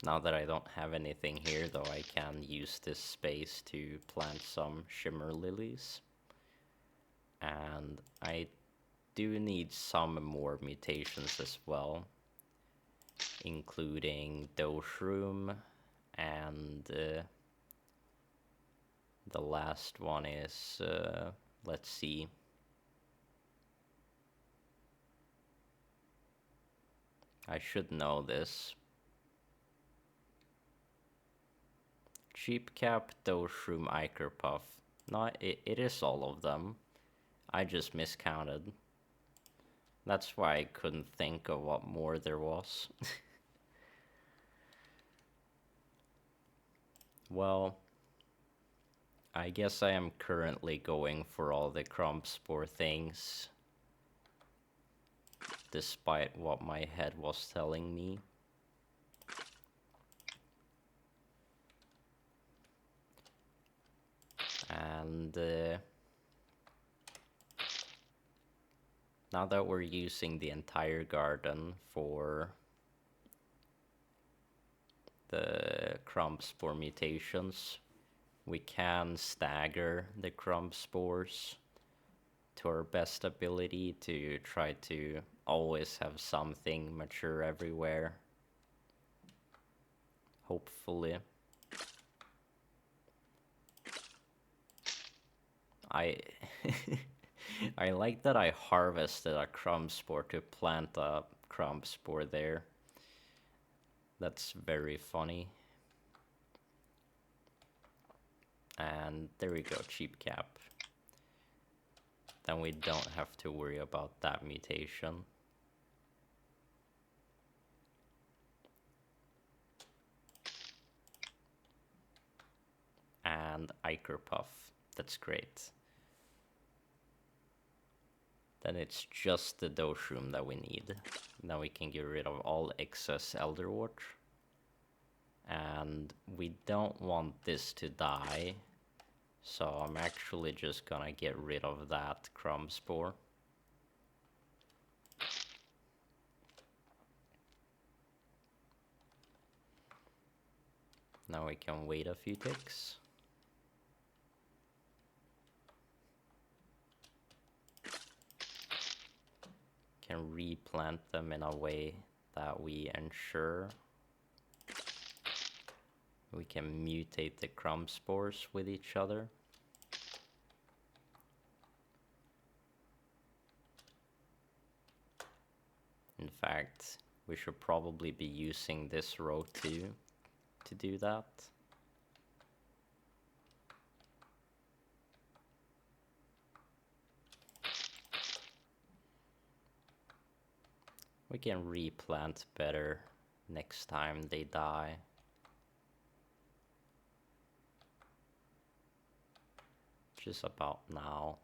Speaker 1: Now that I don't have anything here, though, I can use this space to plant some shimmer lilies. And I do need some more mutations as well, including doshroom, and the last one is, let's see. I should know this. Cheapcap, doshroom, Iker puff. No, it is all of them. I just miscounted. That's why I couldn't think of what more there was. Well, I guess I am currently going for all the crumb spore things, despite what my head was telling me. And now that we're using the entire garden for the crumb spore mutations, we can stagger the crumb spores to our best ability to try to always have something mature everywhere. Hopefully. I like that I harvested a crumb spore to plant a crumb spore there. That's very funny. And there we go, cheap cap. Then we don't have to worry about that mutation. And Iker puff. That's great. Then it's just the doshroom that we need. Now we can get rid of all excess elderwort. And we don't want this to die, so I'm actually just gonna get rid of that crumb spore. Now we can wait a few ticks. Can replant them in a way that we ensure we can mutate the crumb spores with each other. In fact, we should probably be using this row too to do that. We can replant better next time they die. Just about now.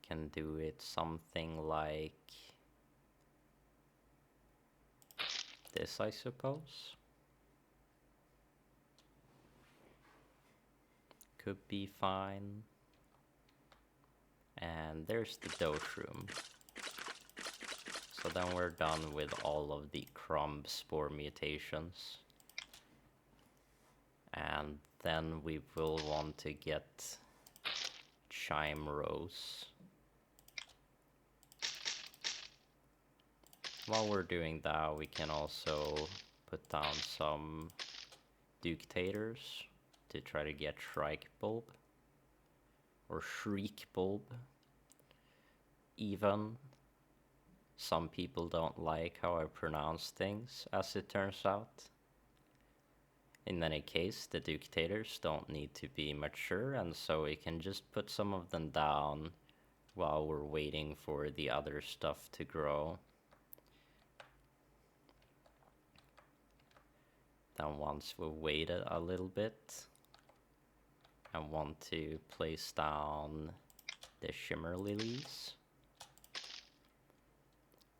Speaker 1: Can do it something like this, I suppose. Could be fine. And there's the doge room. So then we're done with all of the crumb spore mutations. And then we will want to get chime rows. While we're doing that, we can also put down some ductators to try to get shrike bulb or shriek bulb. Even some people don't like how I pronounce things, as it turns out. In any case, the ductators don't need to be mature, and so we can just put some of them down while we're waiting for the other stuff to grow. Then once we've waited a little bit and want to place down the shimmer lilies,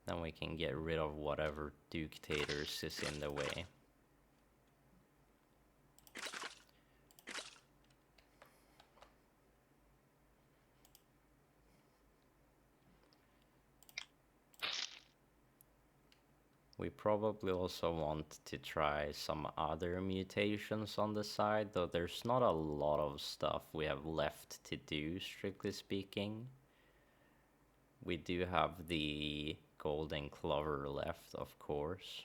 Speaker 1: then we can get rid of whatever ductators is in the way. We probably also want to try some other mutations on the side, though there's not a lot of stuff we have left to do, strictly speaking. We do have the golden clover left, of course,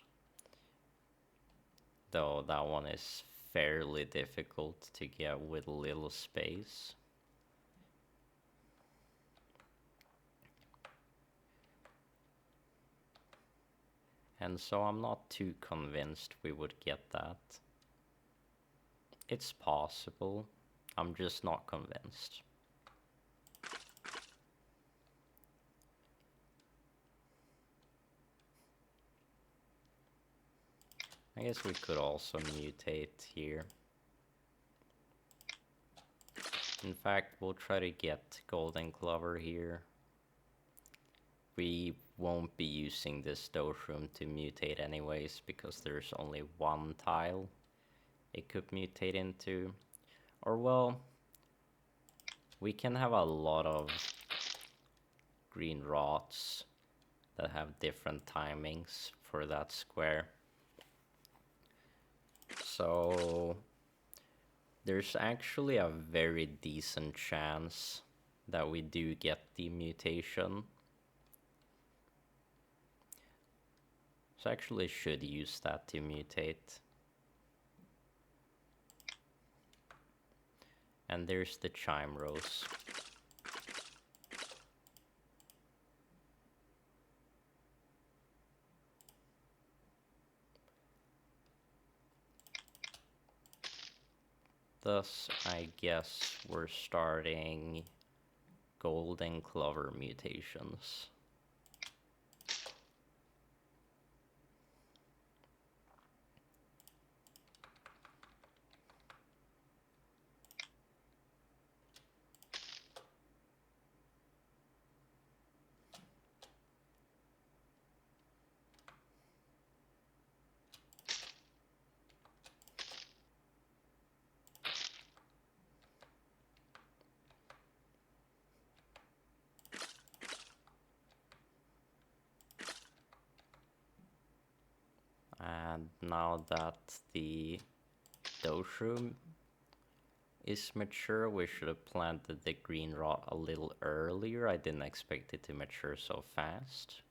Speaker 1: though that one is fairly difficult to get with little space. And so I'm not too convinced we would get that. It's possible, I'm just not convinced. I guess we could also mutate here. In fact, we'll try to get golden clover here. We won't be using this doge room to mutate anyways, because there's only one tile it could mutate into. Or well, we can have a lot of green rots that have different timings for that square. So there's actually a very decent chance that we do get the mutation. So I actually should use that to mutate. And there's the chime rows. Thus, I guess we're starting golden clover mutations. And now that the doshroom is mature, we should have planted the green rot a little earlier. I didn't expect it to mature so fast.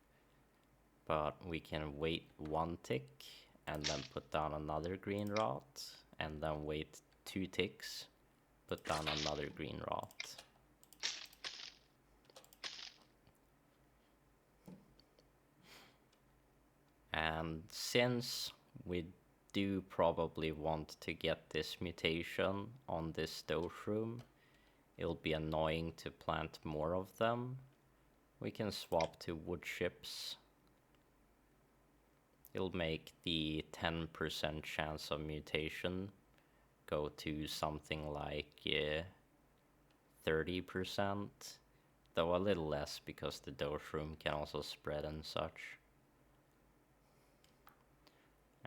Speaker 1: But we can wait 1 tick and then put down another green rot, and then wait 2 ticks, put down another green rot. And since we do probably want to get this mutation on this doshroom, it'll be annoying to plant more of them. We can swap to wood chips. It'll make the 10% chance of mutation go to something like 30%, though a little less because the doshroom can also spread and such.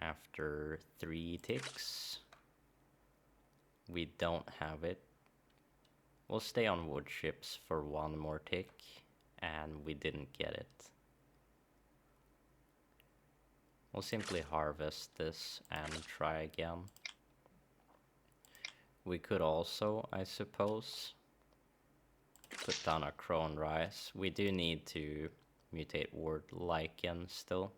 Speaker 1: After 3 ticks, we don't have it. We'll stay on wood chips for 1 more tick, and we didn't get it. We'll simply harvest this and try again. We could also, I suppose, put down a crone rice. We do need to mutate word lichen still.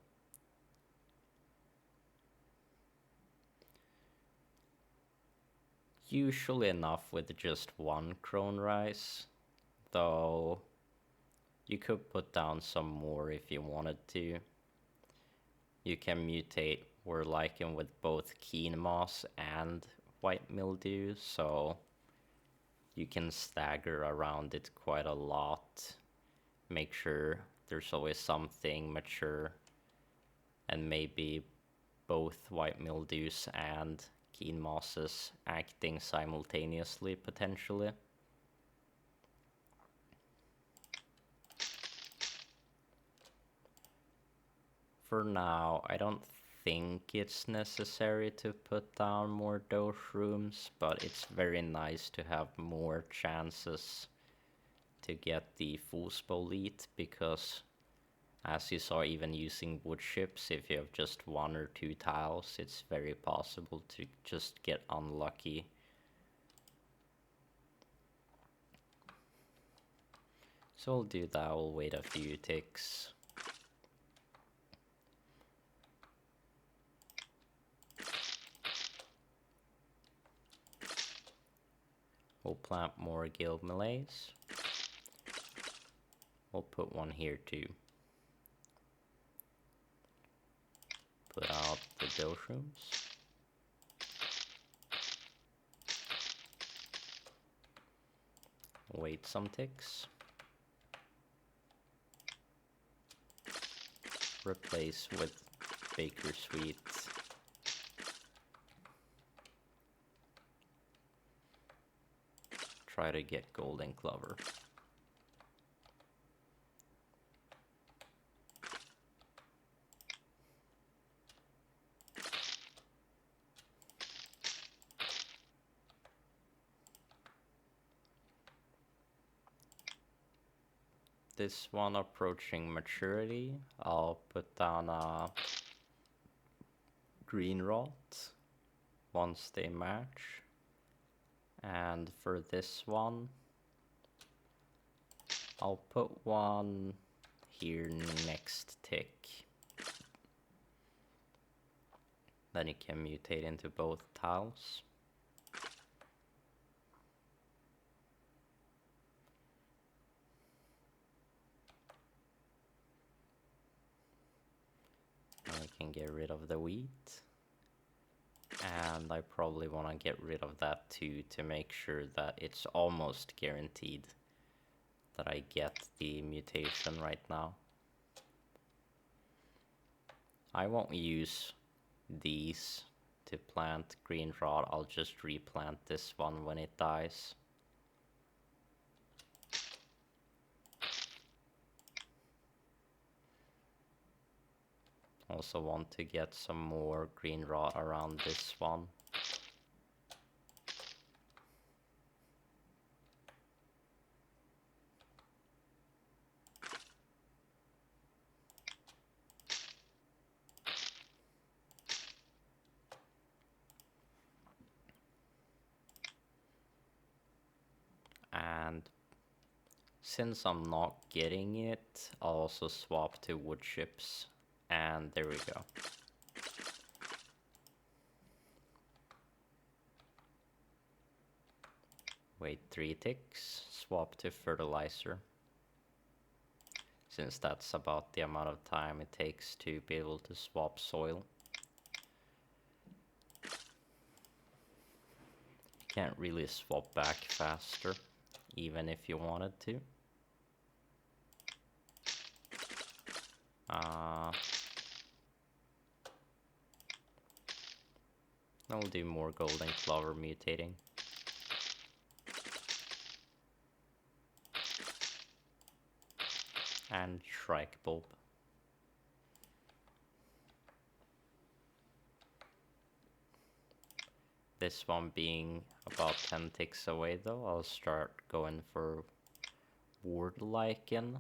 Speaker 1: Usually enough with just 1 crone rice, though you could put down some more if you wanted to. You can mutate word lichen with both keen moss and white mildew, so you can stagger around it quite a lot. Make sure there's always something mature, and maybe both white mildews and keen mosses acting simultaneously potentially. For now, I don't think it's necessary to put down more doshrooms, but it's very nice to have more chances to get the Fullspolit, because as you saw, even using wood chips, if you have just 1 or 2 tiles, it's very possible to just get unlucky. So we'll do that, we'll wait a few ticks. We'll plant more guild melees. We'll put 1 here too. Put out the doshrooms. Wait some ticks. Replace with Baker Sweet. Try to get Golden Clover. This one approaching maturity, I'll put down a green rot once they match. And for this one, I'll put 1 here next tick. Then you can mutate into both tiles. I can get rid of the wheat. And I probably want to get rid of that too, to make sure that it's almost guaranteed that I get the mutation right now. I won't use these to plant green rot, I'll just replant this one when it dies. Also want to get some more green rot around this one. And since I'm not getting it, I'll also swap to wood chips. And there we go. Wait 3 ticks, swap to fertilizer. Since that's about the amount of time it takes to be able to swap soil. Can't really swap back faster, even if you wanted to. I'll do more golden clover mutating. And shrike bulb. This one being about 10 ticks away though, I'll start going for ward lichen.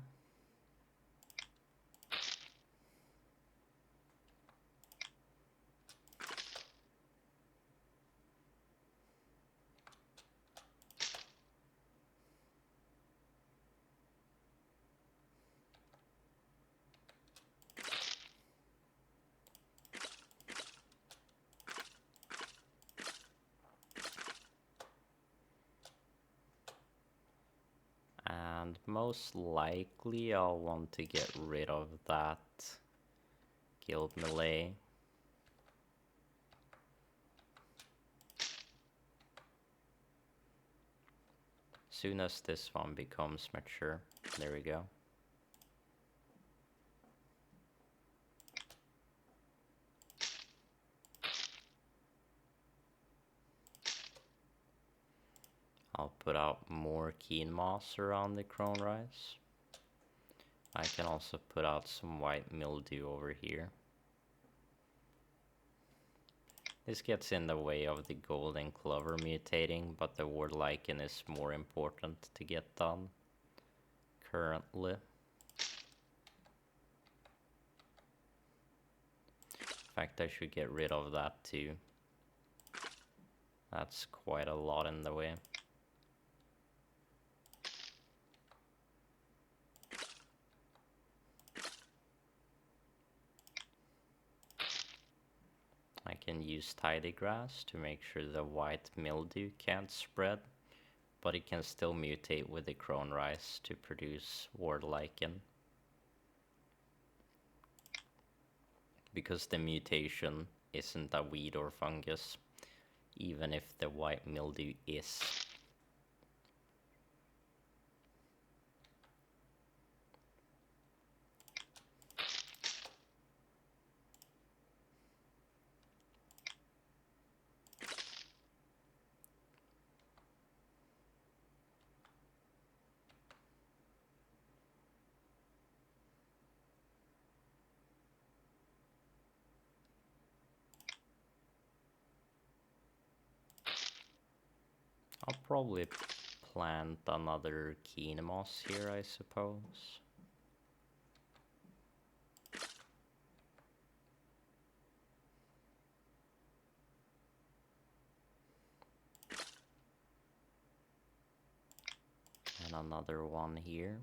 Speaker 1: And most likely I'll want to get rid of that guild melee. Soon as this one becomes mature. There we go. I'll put out more keen moss around the crone rice. I can also put out some white mildew over here. This gets in the way of the golden clover mutating, but the ward lichen is more important to get done currently. In fact, I should get rid of that too. That's quite a lot in the way. I can use tidy grass to make sure the white mildew can't spread, but it can still mutate with the crone rice to produce ward lichen. Because the mutation isn't a weed or fungus, even if the white mildew is. I'll probably plant another keen moss here, I suppose. And another one here.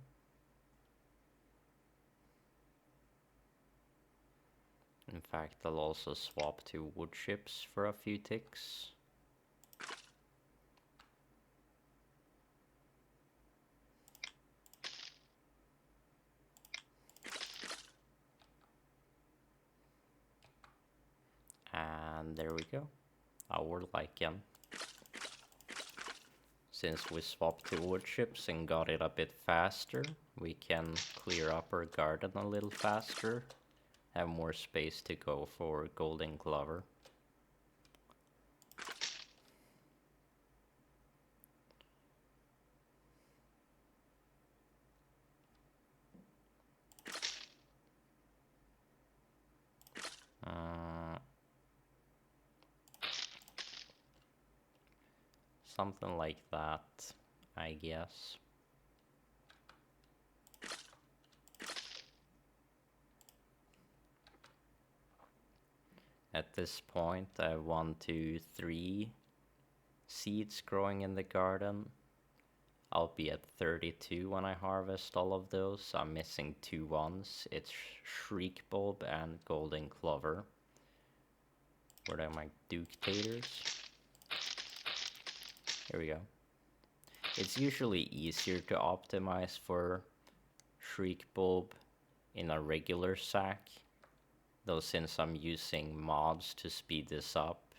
Speaker 1: In fact, I'll also swap to wood chips for a few ticks. And there we go, our lichen. Since we swapped to wood chips and got it a bit faster, we can clear up our garden a little faster, have more space to go for golden clover. Something like that, I guess. At this point, I have 1, 2, 3 seeds growing in the garden. I'll be at 32 when I harvest all of those. I'm missing 2 ones. It's Shriek Bulb and Golden Clover. Where are my Ductators? Here we go. It's usually easier to optimize for Shriek Bulb in a regular sack, though since I'm using mods to speed this up,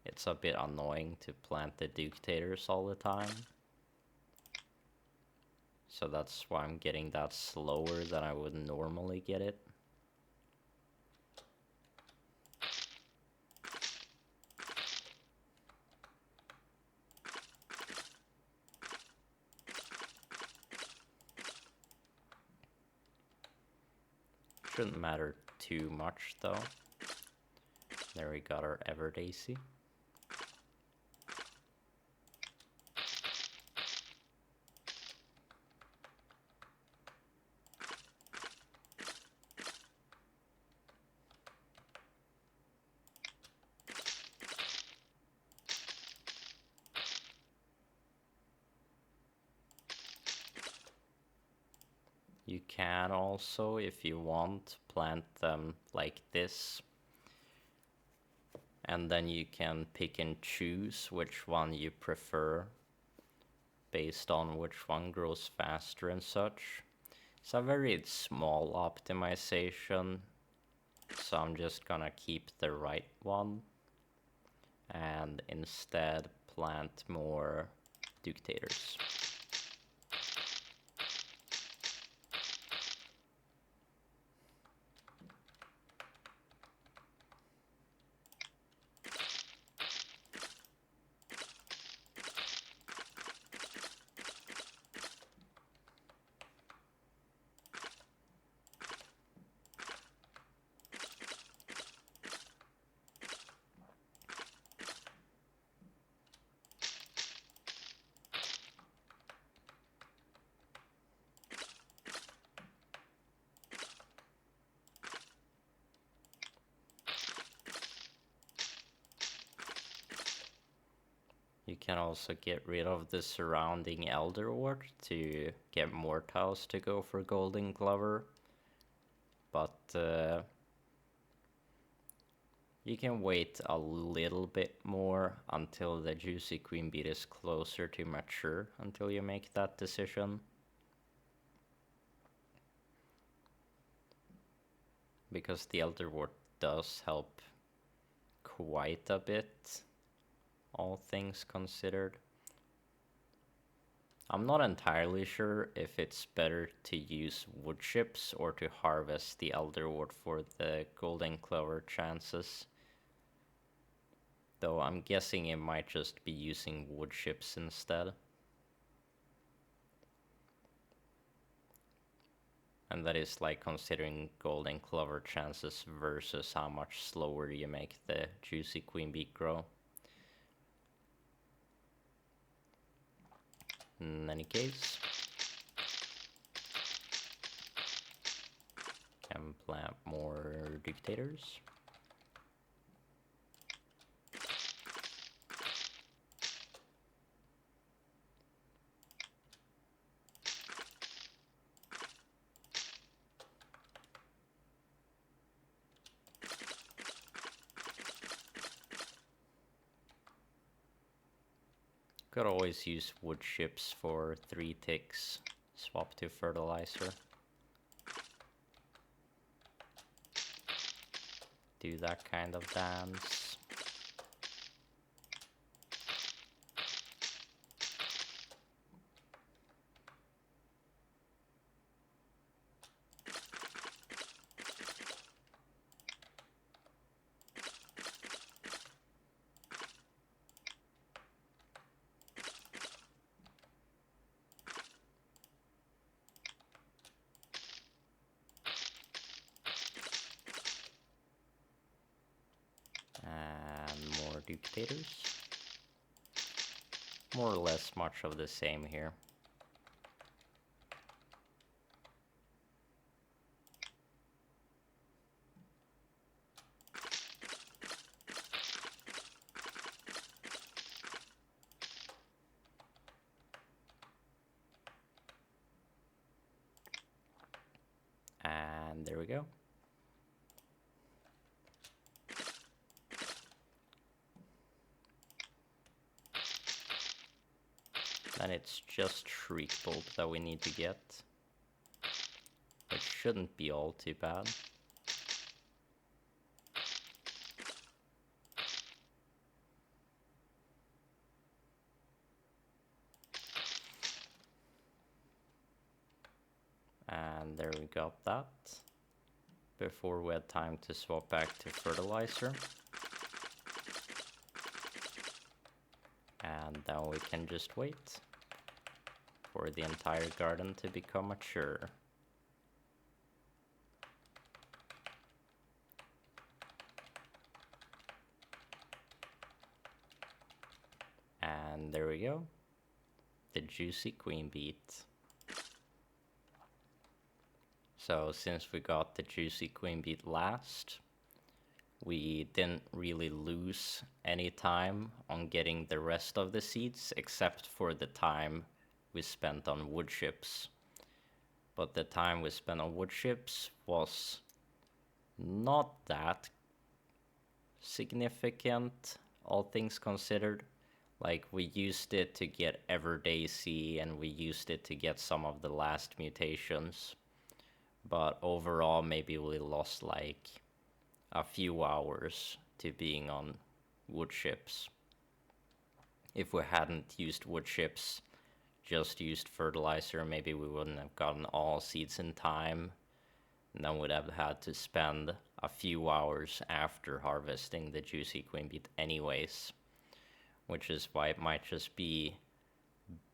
Speaker 1: it's a bit annoying to plant the Ductators all the time. So that's why I'm getting that slower than I would normally get it. Shouldn't matter too much though. There we got our Everdaisy. You can also, if you want, plant them like this. And then you can pick and choose which one you prefer based on which one grows faster and such. It's a very small optimization, so I'm just gonna keep the right one and instead plant more Ductators. You can also get rid of the surrounding Elderwort to get more tiles to go for Golden Clover. But you can wait a little bit more until the Juicy Queenbeet is closer to mature until you make that decision. Because the Elderwort does help quite a bit, all things considered. I'm not entirely sure if it's better to use wood chips or to harvest the Elderwort for the Golden Clover chances. Though I'm guessing it might just be using wood chips instead. And that is like considering Golden Clover chances versus how much slower you make the Juicy Queenbeet grow. In any case, can plant more Dictators. Could always use wood chips for 3 ticks, swap to fertilizer. Do that kind of dance. And more Dictators. More or less much of the same here. there we go. Then it's just shriek bolt that we need to get. It shouldn't be all too bad. And there we got that. Before we had time to swap back to fertilizer. And then we can just wait for the entire garden to become mature. And there we go. The juicy queen beet. So since we got the juicy queen beet last, we didn't really lose any time on getting the rest of the seeds, except for the time we spent on wood chips. But the time we spent on wood chips was not that significant, all things considered. Like, we used it to get Everdaisy, and we used it to get some of the last mutations. But overall, maybe we lost like a few hours to being on wood chips. If we hadn't used wood chips, just used fertilizer, maybe we wouldn't have gotten all seeds in time. And then we'd have had to spend a few hours after harvesting the juicy queen beet anyways. Which is why it might just be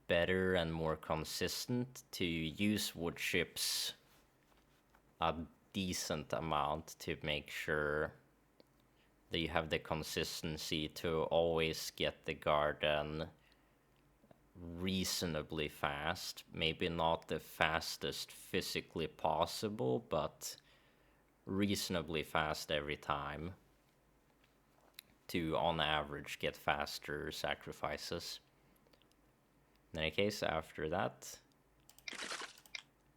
Speaker 1: better and more consistent to use wood chips a decent amount to make sure that you have the consistency to always get the garden reasonably fast. Maybe not the fastest physically possible, but reasonably fast every time to, on average, get faster sacrifices. In any case, after that,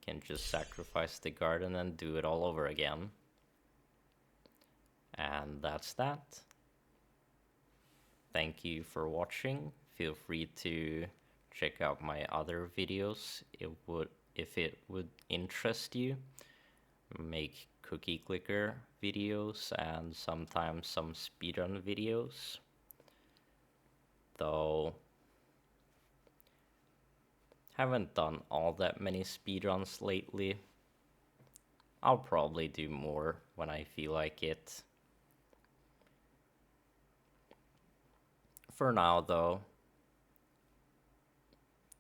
Speaker 1: can just sacrifice the garden and do it all over again. And that's that. Thank you for watching. Feel free to check out my other videos if it would interest you. Make cookie clicker videos and sometimes some speedrun videos. Though haven't done all that many speedruns lately. I'll probably do more when I feel like it. For now though,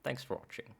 Speaker 1: thanks for watching.